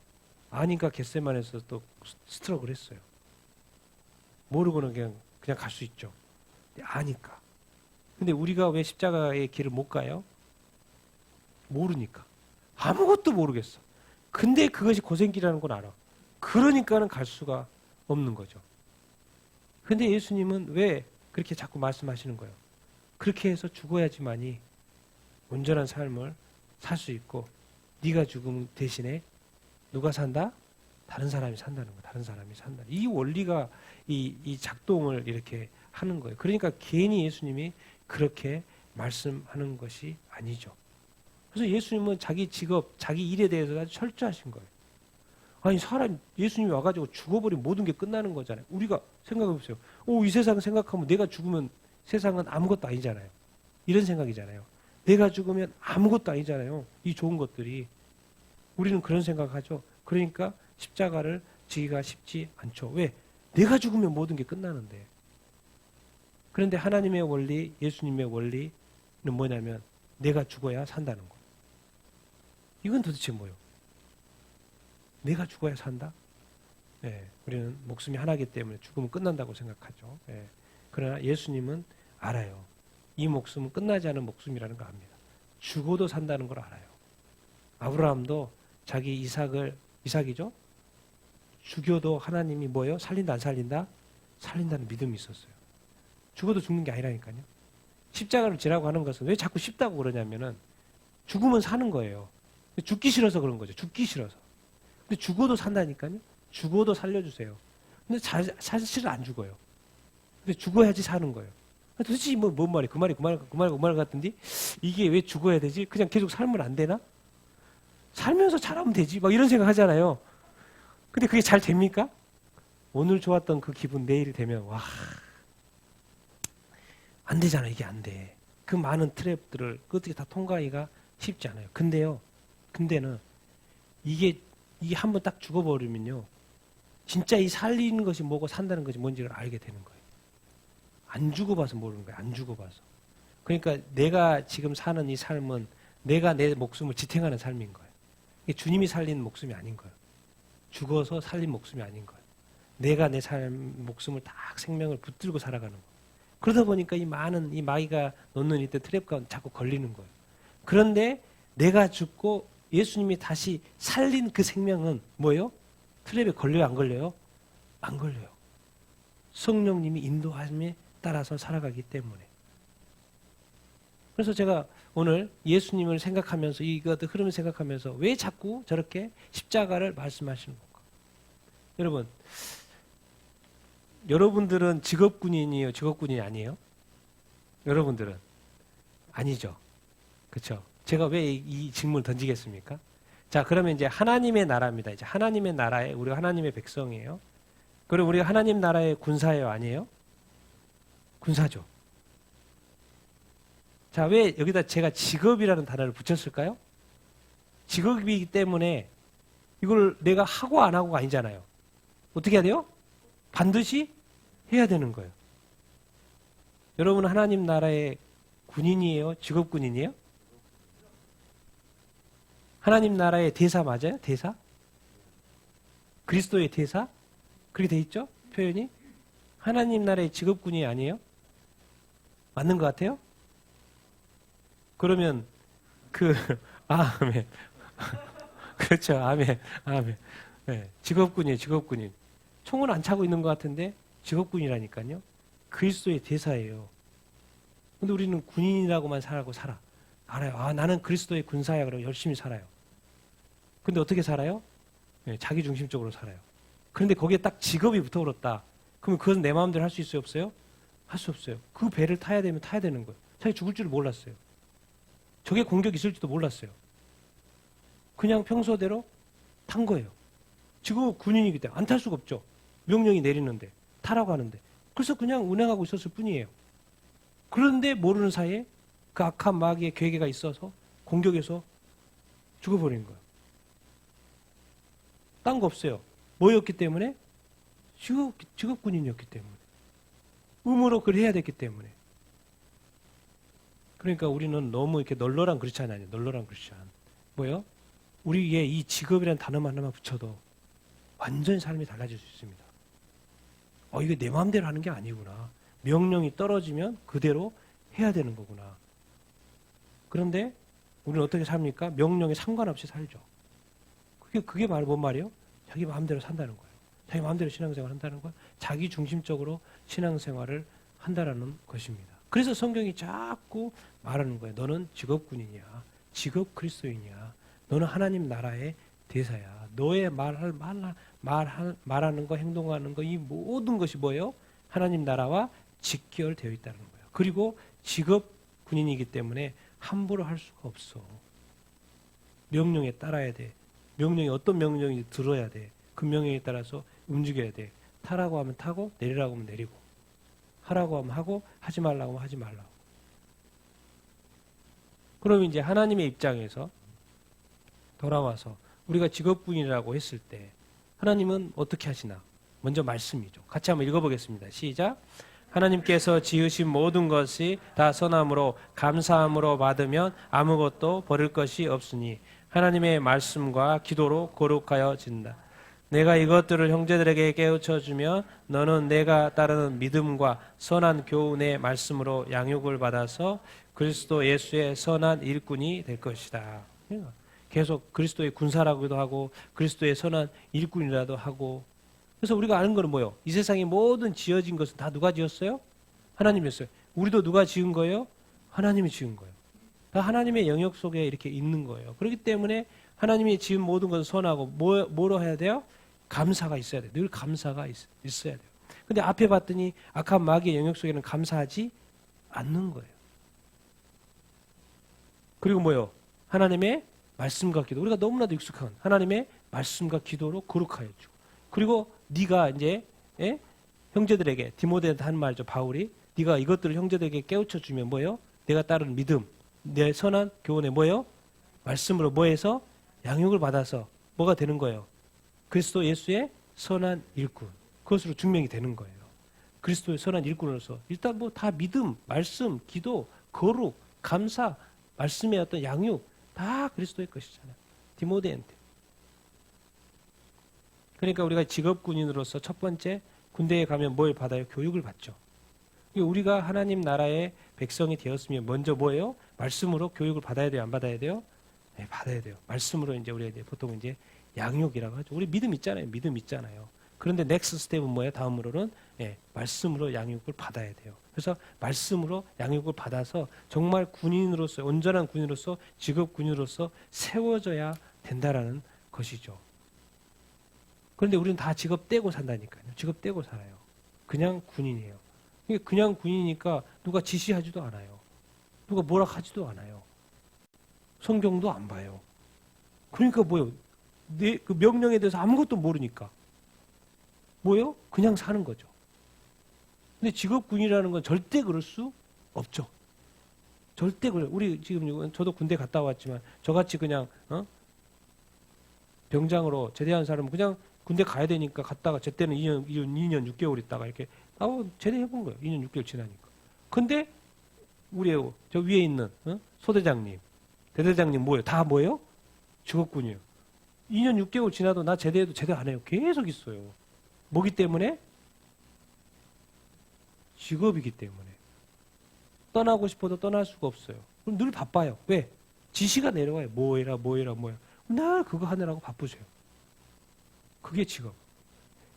아니까 겟세마네에서 또 스트럭을 했어요. 모르고는 그냥 갈 수 있죠. 아니까. 근데 우리가 왜 십자가의 길을 못 가요? 모르니까. 아무것도 모르겠어. 근데 그것이 고생길이라는 걸 알아. 그러니까는 갈 수가 없는 거죠. 근데 예수님은 왜 그렇게 자꾸 말씀하시는 거예요? 그렇게 해서 죽어야지만이 온전한 삶을 살 수 있고 네가 죽음 대신에 누가 산다? 다른 사람이 산다는 거예요. 다른 사람이 산다. 이 원리가 이 작동을 이렇게 하는 거예요. 그러니까 괜히 예수님이 그렇게 말씀하는 것이 아니죠. 그래서 예수님은 자기 직업, 자기 일에 대해서 아주 철저하신 거예요. 아니 예수님이 와가지고 죽어버리면 모든 게 끝나는 거잖아요. 우리가 생각해보세요. 이 세상 생각하면 내가 죽으면 세상은 아무것도 아니잖아요. 이런 생각이잖아요. 내가 죽으면 아무것도 아니잖아요. 이 좋은 것들이. 우리는 그런 생각하죠. 그러니까 십자가를 지기가 쉽지 않죠. 왜? 내가 죽으면 모든 게 끝나는데. 그런데 하나님의 원리, 예수님의 원리는 뭐냐면 내가 죽어야 산다는 거. 이건 도대체 뭐예요? 내가 죽어야 산다? 네, 우리는 목숨이 하나이기 때문에 죽으면 끝난다고 생각하죠. 네, 그러나 예수님은 알아요. 이 목숨은 끝나지 않은 목숨이라는 걸 압니다. 죽어도 산다는 걸 알아요. 아브라함도 자기 이삭이죠? 죽여도 하나님이 뭐예요? 살린다 안 살린다? 살린다는 믿음이 있었어요. 죽어도 죽는 게 아니라니까요. 십자가를 지라고 하는 것은 왜 자꾸 쉽다고 그러냐면은 죽으면 사는 거예요. 죽기 싫어서 그런 거죠. 죽기 싫어서. 근데 죽어도 산다니까요. 죽어도 살려주세요. 근데 사실은 안 죽어요. 근데 죽어야지 사는 거예요. 도대체 뭔 말이야? 그 말 같은데 이게 왜 죽어야 되지? 그냥 계속 살면 안 되나? 살면서 잘하면 되지. 막 이런 생각 하잖아요. 근데 그게 잘 됩니까? 오늘 좋았던 그 기분 내일 되면 와, 안 되잖아. 이게 안 돼. 그 많은 트랩들을 어떻게 다 통과하기가 쉽지 않아요. 근데는 이게 한번 딱 죽어버리면요. 진짜 이 살리는 것이 뭐고 산다는 것이 뭔지를 알게 되는 거예요. 안 죽어봐서 모르는 거예요. 안 죽어봐서. 그러니까 내가 지금 사는 이 삶은 내가 내 목숨을 지탱하는 삶인 거예요. 이게 주님이 살린 목숨이 아닌 거예요. 죽어서 살린 목숨이 아닌 거예요. 내가 내 목숨을 딱 생명을 붙들고 살아가는 거예요. 그러다 보니까 이 많은 이 마귀가 놓는 이때 트랩 가운데 자꾸 걸리는 거예요. 그런데 내가 죽고 예수님이 다시 살린 그 생명은 뭐예요? 트랩에 걸려요? 안 걸려요? 안 걸려요. 성령님이 인도함에 따라서 살아가기 때문에. 그래서 제가 오늘 예수님을 생각하면서 이것들 흐름을 생각하면서 왜 자꾸 저렇게 십자가를 말씀하시는 건가? 여러분들은 직업군인이에요? 직업군인이 아니에요? 여러분들은 아니죠. 그렇죠? 제가 왜 이 질문을 던지겠습니까? 자, 그러면 이제 하나님의 나라입니다. 이제 하나님의 나라에 우리가 하나님의 백성이에요. 그리고 우리가 하나님 나라의 군사예요, 아니에요? 군사죠. 자, 왜 여기다 제가 직업이라는 단어를 붙였을까요? 직업이기 때문에 이걸 내가 하고 안 하고가 아니잖아요. 어떻게 해야 돼요? 반드시 해야 되는 거예요. 여러분 하나님 나라의 군인이에요? 직업군인이에요? 하나님 나라의 대사 맞아요? 대사? 그리스도의 대사? 그렇게 돼 있죠? 표현이? 하나님 나라의 직업군이 아니에요? 맞는 것 같아요? 그러면 아멘. 그렇죠. 아멘. 네, 직업군이에요. 직업군인. 총을 안 차고 있는 것 같은데 직업군이라니까요. 그리스도의 대사예요. 근데 우리는 군인이라고만 살아. 알아요. 아, 나는 그리스도의 군사야. 그러고 열심히 살아요. 근데 어떻게 살아요? 네, 자기 중심적으로 살아요. 그런데 거기에 딱 직업이 붙어버렸다. 그러면 그건 내 마음대로 할 수 있어요? 없어요? 할 수 없어요. 그 배를 타야 되면 타야 되는 거예요. 자기 죽을 줄을 몰랐어요. 적의 공격이 있을지도 몰랐어요. 그냥 평소대로 탄 거예요. 지금 군인이기 때문에 안 탈 수가 없죠. 명령이 내리는데 타라고 하는데. 그래서 그냥 운행하고 있었을 뿐이에요. 그런데 모르는 사이에 그 악한 마귀의 괴계가 있어서 공격해서 죽어버린 거예요. 딴 거 없어요. 뭐였기 때문에? 직업군인이었기 때문에. 의무로 그걸 해야 됐기 때문에. 그러니까 우리는 너무 이렇게 널널한 크리스찬이 아니에요. 널널한 크리스찬. 뭐요? 우리의 이 직업이라는 단어만 하나만 붙여도 완전히 삶이 달라질 수 있습니다. 이게 내 마음대로 하는 게 아니구나. 명령이 떨어지면 그대로 해야 되는 거구나. 그런데 우리는 어떻게 삽니까? 명령에 상관없이 살죠. 그게 바로 뭔 말이에요? 자기 마음대로 산다는 거예요. 자기 마음대로 신앙생활을 한다는 거예요. 자기 중심적으로 신앙생활을 한다는 것입니다. 그래서 성경이 자꾸 말하는 거예요. 너는 직업군이냐? 직업 그리스도인이야. 너는 하나님 나라의 대사야. 너의 말하는 거, 행동하는 거, 이 모든 것이 뭐예요? 하나님 나라와 직결되어 있다는 거예요. 그리고 직업 군인이기 때문에 함부로 할 수가 없어. 명령에 따라야 돼. 명령이 어떤 명령인지 들어야 돼. 그 명령에 따라서 움직여야 돼. 타라고 하면 타고, 내리라고 하면 내리고, 하라고 하면 하고, 하지 말라고 하면 하지 말라고. 그럼 이제 하나님의 입장에서 돌아와서 우리가 직업군이라고 했을 때 하나님은 어떻게 하시나? 먼저 말씀이죠. 같이 한번 읽어보겠습니다. 시작. 하나님께서 지으신 모든 것이 다 선함으로 감사함으로 받으면 아무것도 버릴 것이 없으니 하나님의 말씀과 기도로 거룩하여진다. 내가 이것들을 형제들에게 깨우쳐 주면 너는 내가 따르는 믿음과 선한 교훈의 말씀으로 양육을 받아서 그리스도 예수의 선한 일꾼이 될 것이다. 계속 그리스도의 군사라고도 하고 그리스도의 선한 일꾼이라도 하고. 그래서 우리가 아는 거는 뭐예요? 이 세상의 모든 지어진 것은 다 누가 지었어요? 하나님이었어요. 우리도 누가 지은 거예요? 하나님이 지은 거예요. 다 하나님의 영역 속에 이렇게 있는 거예요. 그렇기 때문에 하나님이 지은 모든 것은 선하고 뭐로 해야 돼요? 감사가 있어야 돼요. 늘 감사가 있어야 돼요. 근데 앞에 봤더니 악한 마귀의 영역 속에는 감사하지 않는 거예요. 그리고 뭐요? 하나님의 말씀과 기도. 우리가 너무나도 익숙한 하나님의 말씀과 기도로 거룩하여 주고. 그리고 네가 이제 형제들에게 디모데한테 한 말이죠. 바울이 네가 이것들을 형제들에게 깨우쳐 주면 뭐예요? 내가 따르는 믿음, 내 선한 교훈에 뭐예요? 말씀으로 뭐해서 양육을 받아서 뭐가 되는 거예요? 그리스도 예수의 선한 일꾼. 그것으로 증명이 되는 거예요. 그리스도의 선한 일꾼으로서 일단 뭐 다 믿음, 말씀, 기도, 거룩, 감사, 말씀의 어떤 양육 다 그리스도의 것이잖아요. 디모데한테. 그러니까 우리가 직업군인으로서 첫 번째 군대에 가면 뭘 받아요? 교육을 받죠. 우리가 하나님 나라의 백성이 되었으면 먼저 뭐예요? 말씀으로 교육을 받아야 돼요? 안 받아야 돼요? 네, 받아야 돼요. 말씀으로 이제 우리가 보통 이제 양육이라고 하죠. 우리 믿음 있잖아요. 믿음 있잖아요. 그런데 넥스트 스텝은 뭐예요? 다음으로는 말씀으로 양육을 받아야 돼요. 그래서 말씀으로 양육을 받아서 정말 군인으로서 온전한 군인으로서 직업 군인으로서 세워져야 된다라는 것이죠. 그런데 우리는 다 직업 떼고 산다니까요. 직업 떼고 살아요. 그냥 군인이에요. 그냥 군이니까 누가 지시하지도 않아요. 누가 뭐라 하지도 않아요. 성경도 안 봐요. 그러니까 뭐예요? 그 명령에 대해서 아무것도 모르니까. 뭐예요? 그냥 사는 거죠. 근데 직업군이라는 건 절대 그럴 수 없죠. 절대 그래요. 우리 지금 저도 군대 갔다 왔지만 저같이 그냥 병장으로 제대한 사람은 그냥 군대 가야 되니까 갔다가 제 때는 2년 6개월 있다가 이렇게 제대해본 거예요. 2년 6개월 지나니까. 근데 우리 저 위에 있는 소대장님, 대대장님 뭐예요? 다 뭐예요? 직업군이에요. 2년 6개월 지나도 나 제대해도 제대 안 해요. 계속 있어요. 뭐기 때문에? 직업이기 때문에. 떠나고 싶어도 떠날 수가 없어요. 그럼 늘 바빠요. 왜? 지시가 내려와요. 뭐 해라. 날 그거 하느라고 바쁘세요. 그게 직업.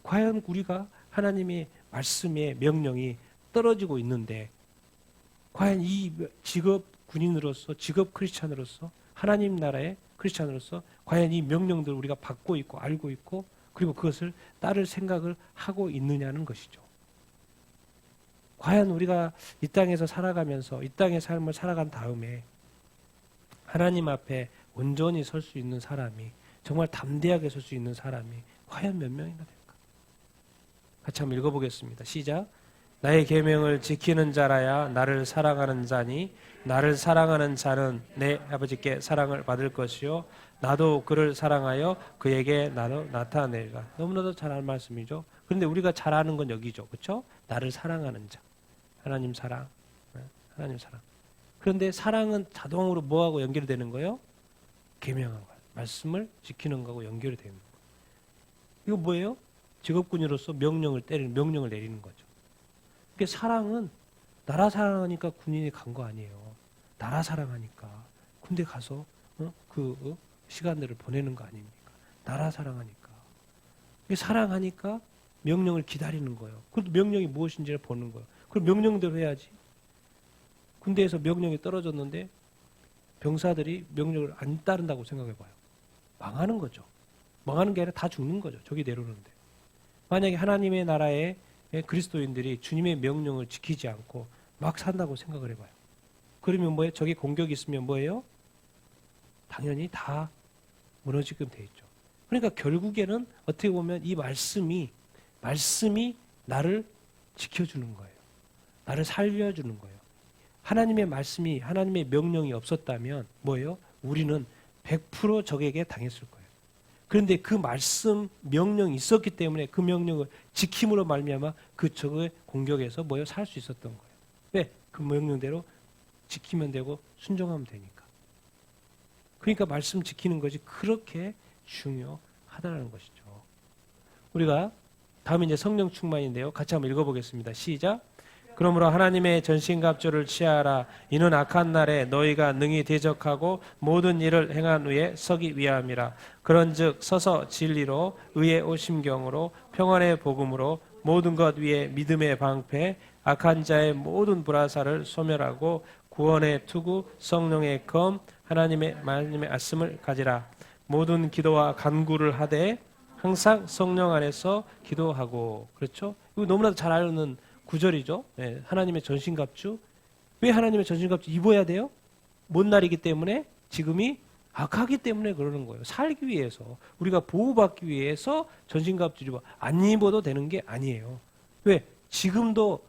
과연 우리가 하나님의 말씀의 명령이 떨어지고 있는데 과연 이 직업 군인으로서 직업 크리스찬으로서 하나님 나라의 크리스찬으로서 과연 이 명령들을 우리가 받고 있고 알고 있고 그리고 그것을 따를 생각을 하고 있느냐는 것이죠. 과연 우리가 이 땅에서 살아가면서 이 땅의 삶을 살아간 다음에 하나님 앞에 온전히 설 수 있는 사람이 정말 담대하게 설 수 있는 사람이 과연 몇 명이나 될까? 같이 한번 읽어보겠습니다. 시작. 나의 계명을 지키는 자라야 나를 사랑하는 자니 나를 사랑하는 자는 내 아버지께 사랑을 받을 것이요 나도 그를 사랑하여 그에게 나를 나타내리라. 너무나도 잘 아는 말씀이죠. 그런데 우리가 잘 아는 건 여기죠. 그렇죠? 나를 사랑하는 자. 하나님 사랑. 하나님 사랑. 그런데 사랑은 자동으로 뭐하고 연결이 되는 거예요? 계명하고 말씀을 지키는 거하고 연결이 되는 거예요. 이거 뭐예요? 직업군으로서 명령을 내리는 거죠. 그러니까 사랑은 나라 사랑하니까 군인이 간 거 아니에요. 나라 사랑하니까 군대 가서 시간들을 보내는 거 아닙니까? 나라 사랑하니까. 사랑하니까 명령을 기다리는 거예요. 그래도 명령이 무엇인지를 보는 거예요. 그럼 명령대로 해야지. 군대에서 명령이 떨어졌는데 병사들이 명령을 안 따른다고 생각해봐요. 망하는 거죠. 망하는 게 아니라 다 죽는 거죠. 저기 내려오는데. 만약에 하나님의 나라에 그리스도인들이 주님의 명령을 지키지 않고 막 산다고 생각을 해봐요. 그러면 뭐예요? 저기 공격이 있으면 뭐예요? 당연히 다 무너지게끔 돼 있죠. 그러니까 결국에는 어떻게 보면 이 말씀이 나를 지켜주는 거예요. 나를 살려주는 거예요. 하나님의 말씀이 하나님의 명령이 없었다면 뭐예요? 우리는 100% 적에게 당했을 거예요. 그런데 그 말씀 명령이 있었기 때문에 그 명령을 지킴으로 말미암아 그 적의 공격에서 뭐예요? 살 수 있었던 거예요. 왜? 그 명령대로 지키면 되고 순종하면 되니까. 그러니까 말씀 지키는 것이 그렇게 중요하다는 것이죠. 우리가 다음에 이제 성령 충만인데요. 같이 한번 읽어보겠습니다. 시작. 그러므로 하나님의 전신갑주를 취하라. 이는 악한 날에 너희가 능히 대적하고 모든 일을 행한 후에 서기 위함이라. 그런즉 서서 진리로 의의 오심경으로 평안의 복음으로 모든 것 위에 믿음의 방패 악한 자의 모든 불화살을 소멸하고 구원의 투구 성령의 검 하나님의 말씀의 말씀을 가지라. 모든 기도와 간구를 하되 항상 성령 안에서 기도하고. 그렇죠? 이거 너무나도 잘 아는 구절이죠. 네, 하나님의 전신갑주. 왜 하나님의 전신갑주 입어야 돼요? 먼 날이기 때문에, 지금이 악하기 때문에 그러는 거예요. 살기 위해서, 우리가 보호받기 위해서 전신갑주를 입어. 안 입어도 되는 게 아니에요. 왜? 지금도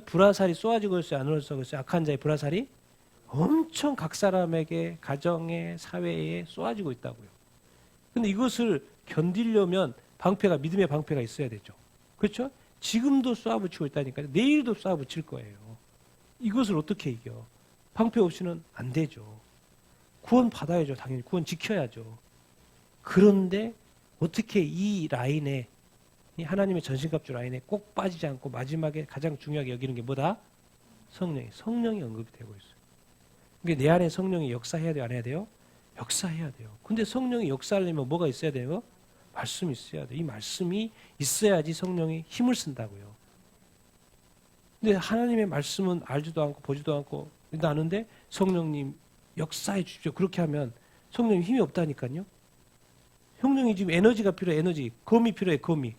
불화살이 쏘아지고 있어요? 안 쏘아지고 있어요? 악한 자의 불화살이 엄청 각 사람에게, 가정에, 사회에 쏘아지고 있다고요. 근데 이것을 견디려면 방패가, 믿음의 방패가 있어야 되죠. 그렇죠? 지금도 쏘아붙이고 있다니까요. 내일도 쏘아붙일 거예요. 이것을 어떻게 이겨? 방패 없이는 안 되죠. 구원 받아야죠. 당연히 구원 지켜야죠. 그런데 어떻게 이 라인에, 이 하나님의 전신갑주 라인에 꼭 빠지지 않고 마지막에 가장 중요하게 여기는 게 뭐다? 성령이 언급이 되고 있어요. 그게 내 안에 성령이 역사해야 돼요? 안 해야 돼요? 역사해야 돼요. 근데 성령이 역사하려면 뭐가 있어야 돼요? 말씀이 있어야 돼요. 이 말씀이 있어야지 성령이 힘을 쓴다고요. 근데 하나님의 말씀은 알지도 않고 보지도 않고 나는데 성령님 역사해 주십시오. 그렇게 하면 성령님 힘이 없다니까요. 성령이 지금 에너지가 필요해. 에너지. 검이 필요해. 검이.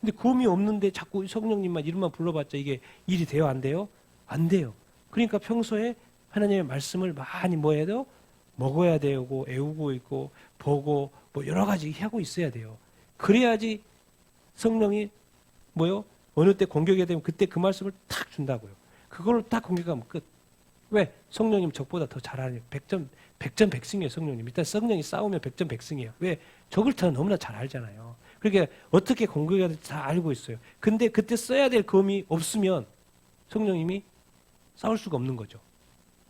근데 검이 없는데 자꾸 성령님만 이름만 불러봤자 이게 일이 돼요? 안 돼요? 안 돼요. 그러니까 평소에 하나님의 말씀을 많이 뭐 해야 돼요? 먹어야 되고 애우고 있고 보고 뭐 여러 가지 하고 있어야 돼요. 그래야지 성령이 뭐요? 어느 때 공격해야 되면 그때 그 말씀을 탁 준다고요. 그걸로 딱 공격하면 끝. 왜? 성령님 적보다 더 잘하는 100점 100승이에요. 성령님. 일단 성령이 싸우면 100점 100승이에요. 왜? 적을 더 너무나 잘 알잖아요. 그러니까 어떻게 공격해야 될지 다 알고 있어요. 근데 그때 써야 될 검이 없으면 성령님이 싸울 수가 없는 거죠.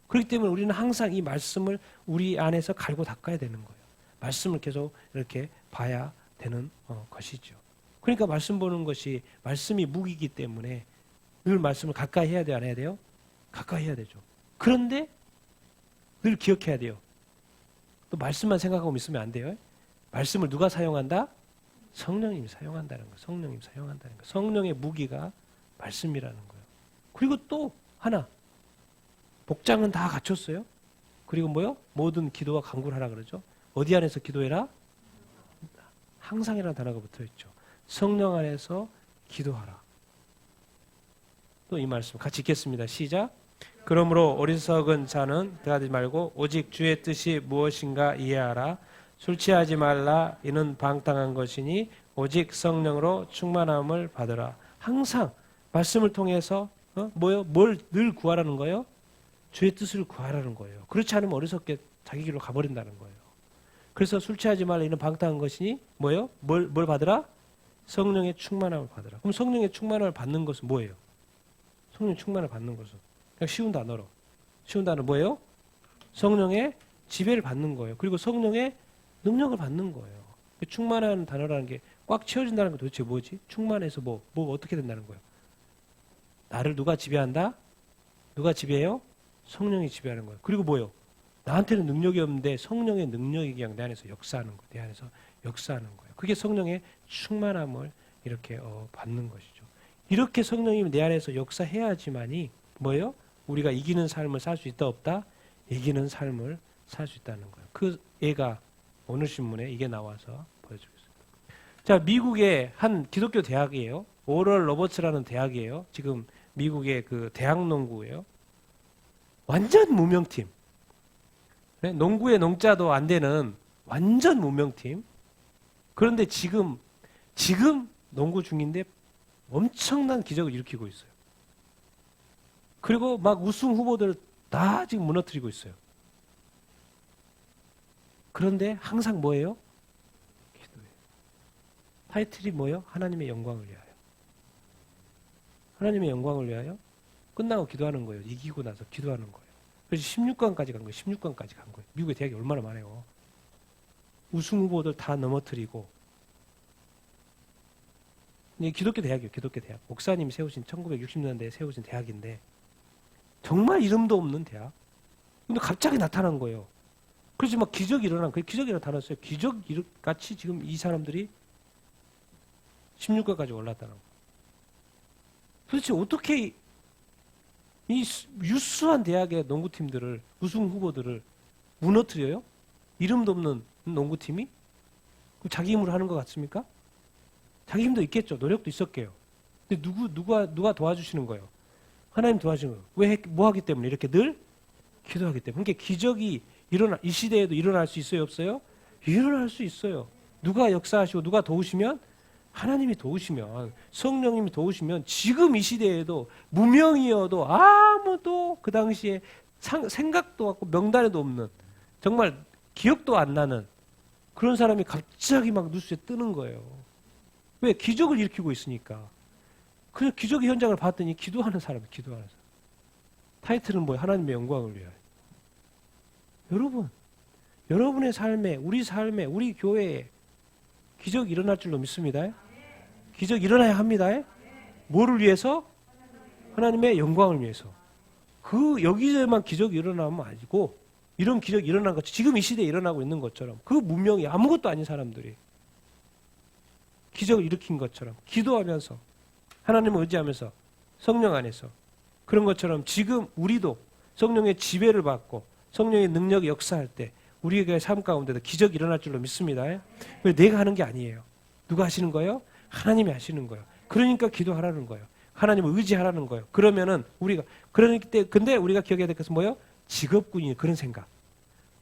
그렇기 때문에 우리는 항상 이 말씀을 우리 안에서 갈고 닦아야 되는 거예요. 말씀을 계속 이렇게 봐야 되는 것이죠. 그러니까 말씀 보는 것이, 말씀이 무기이기 때문에 늘 말씀을 가까이 해야 돼요? 안 해야 돼요? 가까이 해야 되죠. 그런데 늘 기억해야 돼요. 또 말씀만 생각하고 있으면 안 돼요. 말씀을 누가 사용한다? 성령님이 사용한다는 거예요. 성령님이 사용한다는 거예요. 성령의 무기가 말씀이라는 거예요. 그리고 또 하나, 복장은 다 갖췄어요. 그리고 뭐요? 모든 기도와 간구를 하라 그러죠. 어디 안에서 기도해라? 항상이라는 단어가 붙어있죠. 성령 안에서 기도하라. 또 이 말씀 같이 읽겠습니다. 시작. 그러므로 어리석은 자는 대하지 말고 오직 주의 뜻이 무엇인가 이해하라. 술 취하지 말라. 이는 방탕한 것이니 오직 성령으로 충만함을 받으라. 항상 말씀을 통해서 뭐요? 뭘 늘 구하라는 거예요? 주의 뜻을 구하라는 거예요. 그렇지 않으면 어리석게 자기 길로 가버린다는 거예요. 그래서 술 취하지 말라. 이는 방탕한 것이니 뭐예요? 뭘 받으라? 성령의 충만함을 받으라. 그럼 성령의 충만함을 받는 것은 뭐예요? 성령의 충만을 받는 것은 그냥 쉬운 단어로. 쉬운 단어 뭐예요? 성령의 지배를 받는 거예요. 그리고 성령의 능력을 받는 거예요. 충만한 단어라는 게 꽉 채워진다는 게 도대체 뭐지? 충만해서 뭐가 어떻게 된다는 거예요? 나를 누가 지배한다? 누가 지배해요? 성령이 지배하는 거예요. 그리고 뭐예요? 나한테는 능력이 없는데 성령의 능력이 그냥 내 안에서 역사하는 거예요. 내 안에서 역사하는 거예요. 그게 성령의 충만함을 이렇게 받는 것이죠. 이렇게 성령이 내 안에서 역사해야지만이 뭐예요? 우리가 이기는 삶을 살 수 있다 없다? 이기는 삶을 살 수 있다는 거예요. 그 애가 오늘 신문에 이게 나와서 보여주겠습니다. 자, 미국의 한 기독교 대학이에요. 오럴 로버츠라는 대학이에요. 지금 미국의 그 대학 농구예요. 완전 무명팀. 네? 농구의 농자도 안 되는 완전 무명팀. 그런데 지금 농구 중인데 엄청난 기적을 일으키고 있어요. 그리고 막 우승 후보들 다 지금 무너뜨리고 있어요. 그런데 항상 뭐예요? 기도예요. 타이틀이 뭐예요? 하나님의 영광을 위하여. 하나님의 영광을 위하여 끝나고 기도하는 거예요. 이기고 나서 기도하는 거예요. 그래서 16강까지 간 거예요. 16강까지 간 거예요. 미국의 대학이 얼마나 많아요. 우승 후보들 다 넘어뜨리고 이게 기독교 대학이에요. 기독교 대학. 목사님이 세우신 1960년대에 세우신 대학인데 정말 이름도 없는 대학. 근데 갑자기 나타난 거예요. 그래서 막 기적이 일어난 거예요. 기적이라는 단어 써요. 기적같이 지금 이 사람들이 16강까지 올랐다는 거예요. 도대체 어떻게 이 유수한 대학의 농구팀들을, 우승 후보들을 무너뜨려요? 이름도 없는 농구팀이? 그럼 자기 힘으로 하는 것 같습니까? 자기 힘도 있겠죠. 노력도 있었게요. 근데 누가 도와주시는 거예요? 하나님 도와주시는 거예요. 왜, 뭐 하기 때문에? 이렇게 늘 기도하기 때문에. 그러니까 기적이 이 시대에도 일어날 수 있어요? 없어요? 일어날 수 있어요. 누가 역사하시고 누가 도우시면? 하나님이 도우시면, 성령님이 도우시면 지금 이 시대에도 무명이어도 아무도 그 당시에 생각도 없고 명단에도 없는, 정말 기억도 안 나는 그런 사람이 갑자기 막 뉴스에 뜨는 거예요. 왜? 기적을 일으키고 있으니까. 그냥 기적의 현장을 봤더니 기도하는 사람. 타이틀은 뭐예요? 하나님의 영광을 위하여. 여러분의 삶에, 우리 삶에, 우리 교회에 기적이 일어날 줄로 믿습니다. 기적이 일어나야 합니다. 뭐를 위해서? 하나님의 영광을 위해서. 여기에만 기적이 일어나면 아니고, 이런 기적이 일어난 것처럼, 지금 이 시대에 일어나고 있는 것처럼, 그 문명이 아무것도 아닌 사람들이 기적을 일으킨 것처럼, 기도하면서, 하나님을 의지하면서, 성령 안에서, 그런 것처럼 지금 우리도 성령의 지배를 받고, 성령의 능력이 역사할 때, 우리의 삶 가운데도 기적이 일어날 줄로 믿습니다. 왜? 내가 하는 게 아니에요. 누가 하시는 거예요? 하나님이 하시는 거예요. 그러니까 기도하라는 거예요. 하나님을 의지하라는 거예요. 그러면은 근데 우리가 기억해야 될 것은 뭐예요? 직업군이 그런 생각.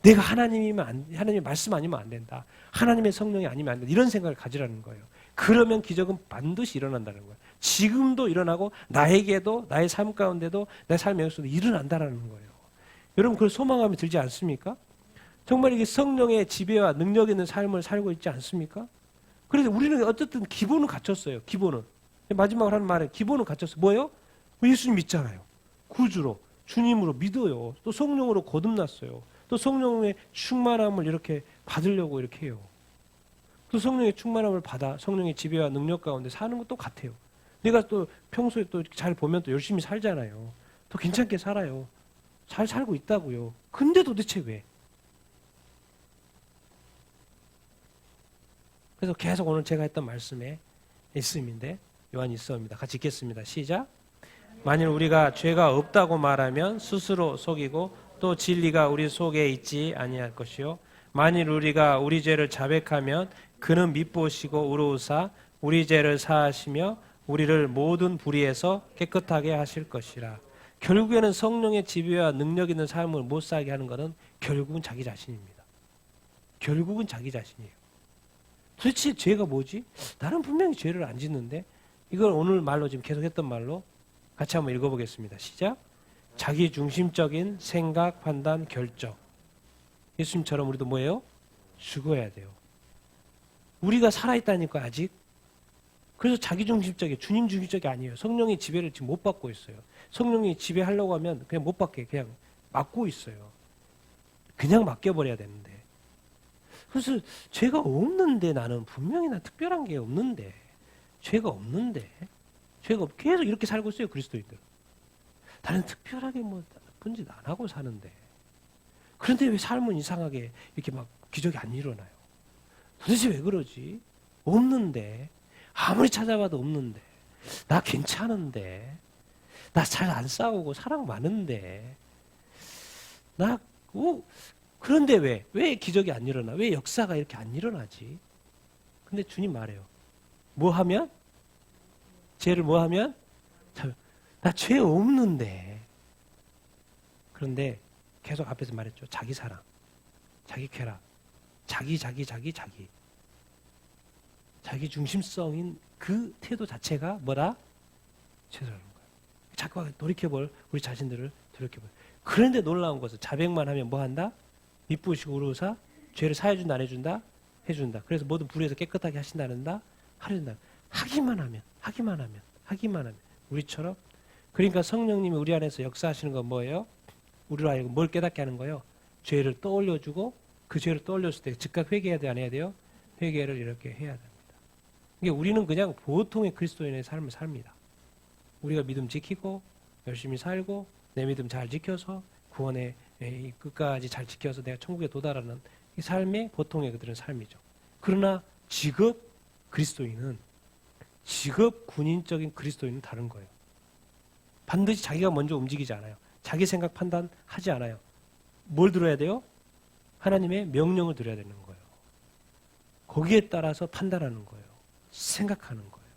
내가 하나님의 말씀 아니면 안 된다. 하나님의 성령이 아니면 안 된다. 이런 생각을 가지라는 거예요. 그러면 기적은 반드시 일어난다는 거예요. 지금도 일어나고 나에게도, 나의 삶 가운데도, 내 삶의 역사도 일어난다는 거예요. 여러분 그걸 소망감이 들지 않습니까? 정말 이게 성령의 지배와 능력 있는 삶을 살고 있지 않습니까? 그래서 우리는 어쨌든 기본은 갖췄어요. 기본은. 마지막으로 하는 말은 기본은 갖췄어요. 뭐예요? 예수님 믿잖아요. 구주로, 주님으로 믿어요. 또 성령으로 거듭났어요. 또 성령의 충만함을 이렇게 받으려고 이렇게 해요. 또 성령의 충만함을 받아 성령의 지배와 능력 가운데 사는 것도 같아요. 내가 또 평소에 또 잘 보면 또 열심히 살잖아요. 또 괜찮게 살아요. 잘 살고 있다고요. 근데 도대체 왜? 그래서 계속 오늘 제가 했던 말씀에 있음인데 요한 일서입니다. 같이 읽겠습니다. 시작. 만일 우리가 죄가 없다고 말하면 스스로 속이고 또 진리가 우리 속에 있지 아니할 것이요. 만일 우리가 우리 죄를 자백하면 그는 미쁘시고 의로우사 우리 죄를 사하시며 우리를 모든 불의에서 깨끗하게 하실 것이라. 결국에는 성령의 지배와 능력 있는 삶을 못 살게 하는 것은 결국은 자기 자신입니다. 결국은 자기 자신이에요. 도대체 죄가 뭐지? 나는 분명히 죄를 안 짓는데 이걸 오늘 말로 지금 계속했던 말로 같이 한번 읽어보겠습니다. 시작. 자기 중심적인 생각, 판단, 결정. 예수님처럼 우리도 뭐예요? 죽어야 돼요. 우리가 살아있다니까 아직. 그래서 자기 중심적이 주님 중심적이 아니에요. 성령의 지배를 지금 못 받고 있어요. 성령이 지배하려고 하면 그냥 못 받게 그냥 막고 있어요. 그냥 맡겨버려야 되는데. 그래서 죄가 없는데 나는 분명히 난 특별한 게 없는데 죄가 없는데 계속 이렇게 살고 있어요. 그리스도인들. 나는 특별하게 뭐 나쁜 짓 안 하고 사는데 그런데 왜 삶은 이상하게 이렇게 막 기적이 안 일어나요? 도대체 왜 그러지? 없는데 아무리 찾아봐도 없는데 나 괜찮은데 나 잘 안 싸우고 사랑 많은데 그런데 왜 기적이 안 일어나? 왜 역사가 이렇게 안 일어나지? 근데 주님 말해요. 뭐 하면? 죄를 뭐 하면? 나 죄 없는데. 그런데 계속 앞에서 말했죠. 자기 사랑, 자기 쾌락, 자기 중심성인 그 태도 자체가 뭐다? 죄라는 거예요. 자꾸 돌이켜볼 우리 자신들을 돌이켜볼. 그런데 놀라운 것은 자백만 하면 뭐 한다? 미쁘시고 의로우사 죄를 사해준다 안 해준다? 해준다. 그래서 모든 불의에서 깨끗하게 하신다는다? 하려준다. 하기만 하면 우리처럼. 그러니까 성령님이 우리 안에서 역사하시는 건 뭐예요? 우리로 하여금 뭘 깨닫게 하는 거예요? 죄를 떠올려주고 그 죄를 떠올렸을 때 즉각 회개해야 돼 안 해야 돼요? 회개를 이렇게 해야 됩니다. 그러니까 우리는 그냥 보통의 그리스도인의 삶을 삽니다. 우리가 믿음 지키고 열심히 살고 내 믿음 잘 지켜서 구원의 끝까지 잘 지켜서 내가 천국에 도달하는 이 삶이 보통의 그들은 삶이죠. 그러나 직업 그리스도인은 직업 군인적인 그리스도인은 다른 거예요. 반드시 자기가 먼저 움직이지 않아요. 자기 생각 판단하지 않아요. 뭘 들어야 돼요? 하나님의 명령을 들어야 되는 거예요. 거기에 따라서 판단하는 거예요. 생각하는 거예요.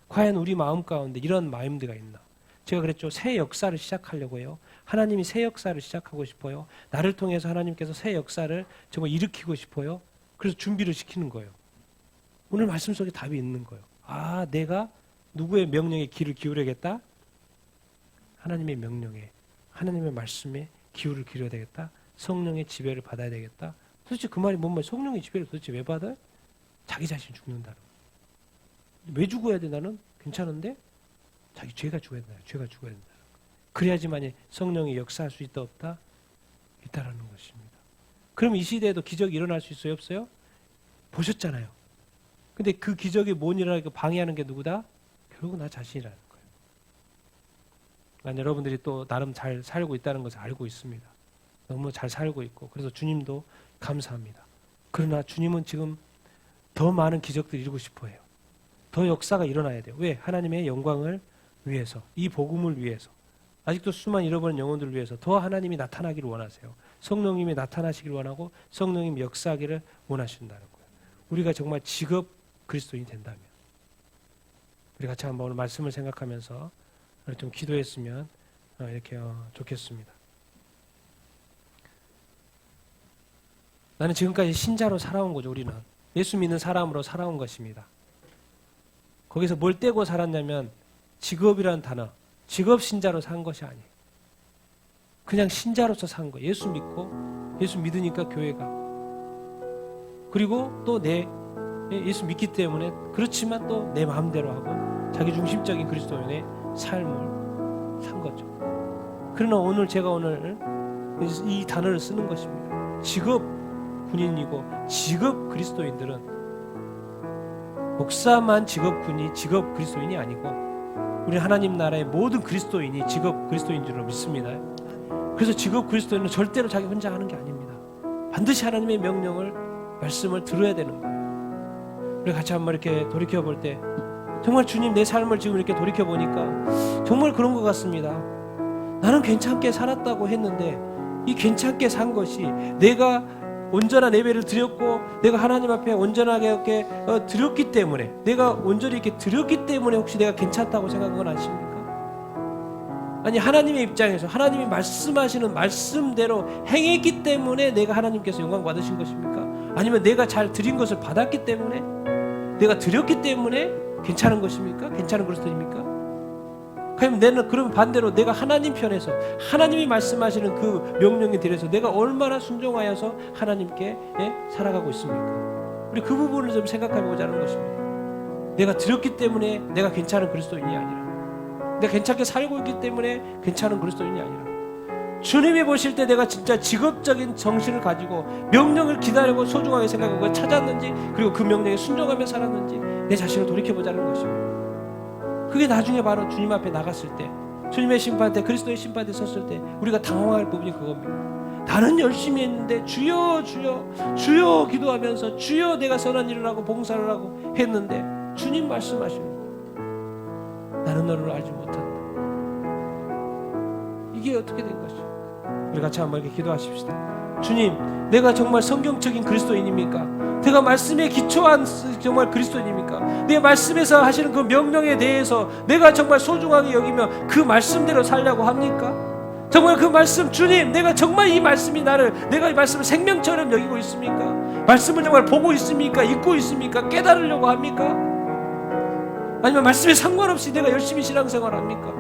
과연 우리 마음 가운데 이런 마인드가 있나? 제가 그랬죠. 새 역사를 시작하려고 해요. 하나님이 새 역사를 시작하고 싶어요. 나를 통해서 하나님께서 새 역사를 정말 일으키고 싶어요. 그래서 준비를 시키는 거예요. 오늘 말씀 속에 답이 있는 거예요. 아, 내가 누구의 명령에 귀를 기울여야겠다? 하나님의 명령에, 하나님의 말씀에 기울을 기울여야 되겠다? 성령의 지배를 받아야 되겠다? 도대체 그 말이 뭔 말이에요? 성령의 지배를 도대체 왜 받아요? 자기 자신 죽는다는 거예요. 왜 죽어야 돼 나는? 괜찮은데? 자기 죄가 죽어야 된다. 죄가 죽어야 된다. 그래야지만 성령이 역사할 수 있다 없다? 있다라는 것입니다. 그럼 이 시대에도 기적이 일어날 수 있어요? 없어요? 보셨잖아요. 근데 그 기적이 뭔 일을 방해하는 게 누구다? 결국 나 자신이라는 거예요. 그러니까 여러분들이 또 나름 잘 살고 있다는 것을 알고 있습니다. 너무 잘 살고 있고 그래서 주님도 감사합니다. 그러나 주님은 지금 더 많은 기적들을 이루고 싶어 해요. 더 역사가 일어나야 돼요. 왜? 하나님의 영광을 위해서, 이 복음을 위해서, 아직도 수많은 잃어버린 영혼들을 위해서 더 하나님이 나타나기를 원하세요. 성령님이 나타나시기를 원하고 성령님이 역사하기를 원하신다는 거예요. 우리가 정말 직업 그리스도인이 된다면 우리 같이 한번 오늘 말씀을 생각하면서 좀 기도했으면 이렇게 좋겠습니다. 나는 지금까지 신자로 살아온 거죠. 우리는 예수 믿는 사람으로 살아온 것입니다. 거기서 뭘 떼고 살았냐면 직업이라는 단어, 직업 신자로 산 것이 아니에요. 그냥 신자로서 산 거예요. 예수 믿고 예수 믿으니까 교회가, 그리고 또 예수 믿기 때문에 그렇지만 또 내 마음대로 하고 자기 중심적인 그리스도인의 삶을 산 거죠. 그러나 오늘 제가 이 단어를 쓰는 것입니다. 직업 군인이고 직업 그리스도인들은 목사만 직업 군이 직업 그리스도인이 아니고 우리 하나님 나라의 모든 그리스도인이 직업 그리스도인 줄로 믿습니다. 그래서 직업 그리스도인은 절대로 자기 혼자 하는 게 아닙니다. 반드시 하나님의 명령을 말씀을 들어야 되는 거예요. 우리 같이 한번 이렇게 돌이켜 볼 때 정말 주님 내 삶을 지금 이렇게 돌이켜 보니까 정말 그런 것 같습니다. 나는 괜찮게 살았다고 했는데 이 괜찮게 산 것이 내가 온전한 예배를 드렸고 내가 하나님 앞에 온전하게 이렇게 드렸기 때문에, 내가 온전히 이렇게 드렸기 때문에 혹시 내가 괜찮다고 생각한 건 아십니까? 아니, 하나님의 입장에서 하나님이 말씀하시는 말씀대로 행했기 때문에 내가 하나님께서 영광 받으신 것입니까? 아니면 내가 잘 드린 것을 받았기 때문에, 내가 드렸기 때문에 괜찮은 것입니까? 괜찮은 그리스도입니까? 그러면 반대로 내가 하나님 편에서 하나님이 말씀하시는 그 명령에 대해서 내가 얼마나 순종하여서 하나님께 살아가고 있습니까? 우리 그 부분을 좀 생각해보자 하는 것입니다. 내가 드렸기 때문에 내가 괜찮은 그리스도인이 아니라, 내가 괜찮게 살고 있기 때문에 괜찮은 그리스도인이 아니라, 주님이 보실 때 내가 진짜 직업적인 정신을 가지고 명령을 기다리고 소중하게 생각하고 찾았는지, 그리고 그 명령에 순종하며 살았는지 내 자신을 돌이켜보자는 것입니다. 그게 나중에 바로 주님 앞에 나갔을 때, 주님의 심판 때, 그리스도의 심판 때 섰을 때 우리가 당황할 부분이 그겁니다. 나는 열심히 했는데 주여 주여 주여 기도하면서 주여 내가 선한 일을 하고 봉사를 하고 했는데 주님 말씀하시는 거예요. 나는 너를 알지 못한다. 이게 어떻게 된 것입니까? 우리 같이 한번 이렇게 기도하십시다. 주님, 내가 정말 성경적인 그리스도인입니까? 내가 말씀에 기초한 정말 그리스도인입니까? 내 말씀에서 하시는 그 명령에 대해서 내가 정말 소중하게 여기며 그 말씀대로 살려고 합니까? 정말 그 말씀, 주님, 내가 정말 이 말씀이 내가 이 말씀을 생명처럼 여기고 있습니까? 말씀을 정말 보고 있습니까? 읽고 있습니까? 깨달으려고 합니까? 아니면 말씀에 상관없이 내가 열심히 신앙생활 합니까?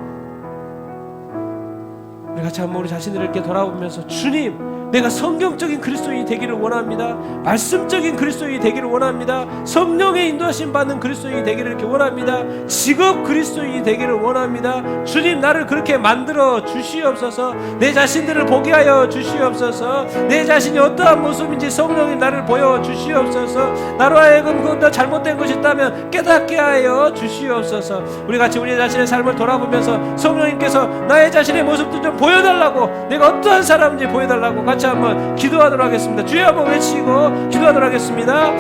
우리 같이 한번 우리 자신들을 이렇게 돌아보면서, 주님, 내가 성경적인 그리스도인이 되기를 원합니다. 말씀적인 그리스도인이 되기를 원합니다. 성령의 인도하심 받는 그리스도인이 되기를 이렇게 원합니다. 직업 그리스도인이 되기를 원합니다. 주님, 나를 그렇게 만들어 주시옵소서. 내 자신들을 보게 하여 주시옵소서. 내 자신이 어떠한 모습인지 성령이 나를 보여 주시옵소서. 나로 하여금 그것도 잘못된 것이 있다면 없다면 깨닫게 하여 주시옵소서. 우리 같이 우리 자신의 삶을 돌아보면서 성령님께서 나의 자신의 모습도 좀 보여달라고, 내가 어떠한 사람인지 보여달라고 같이 한번 기도하도록 하겠습니다. 주여 한번 외치고 기도하도록 하겠습니다.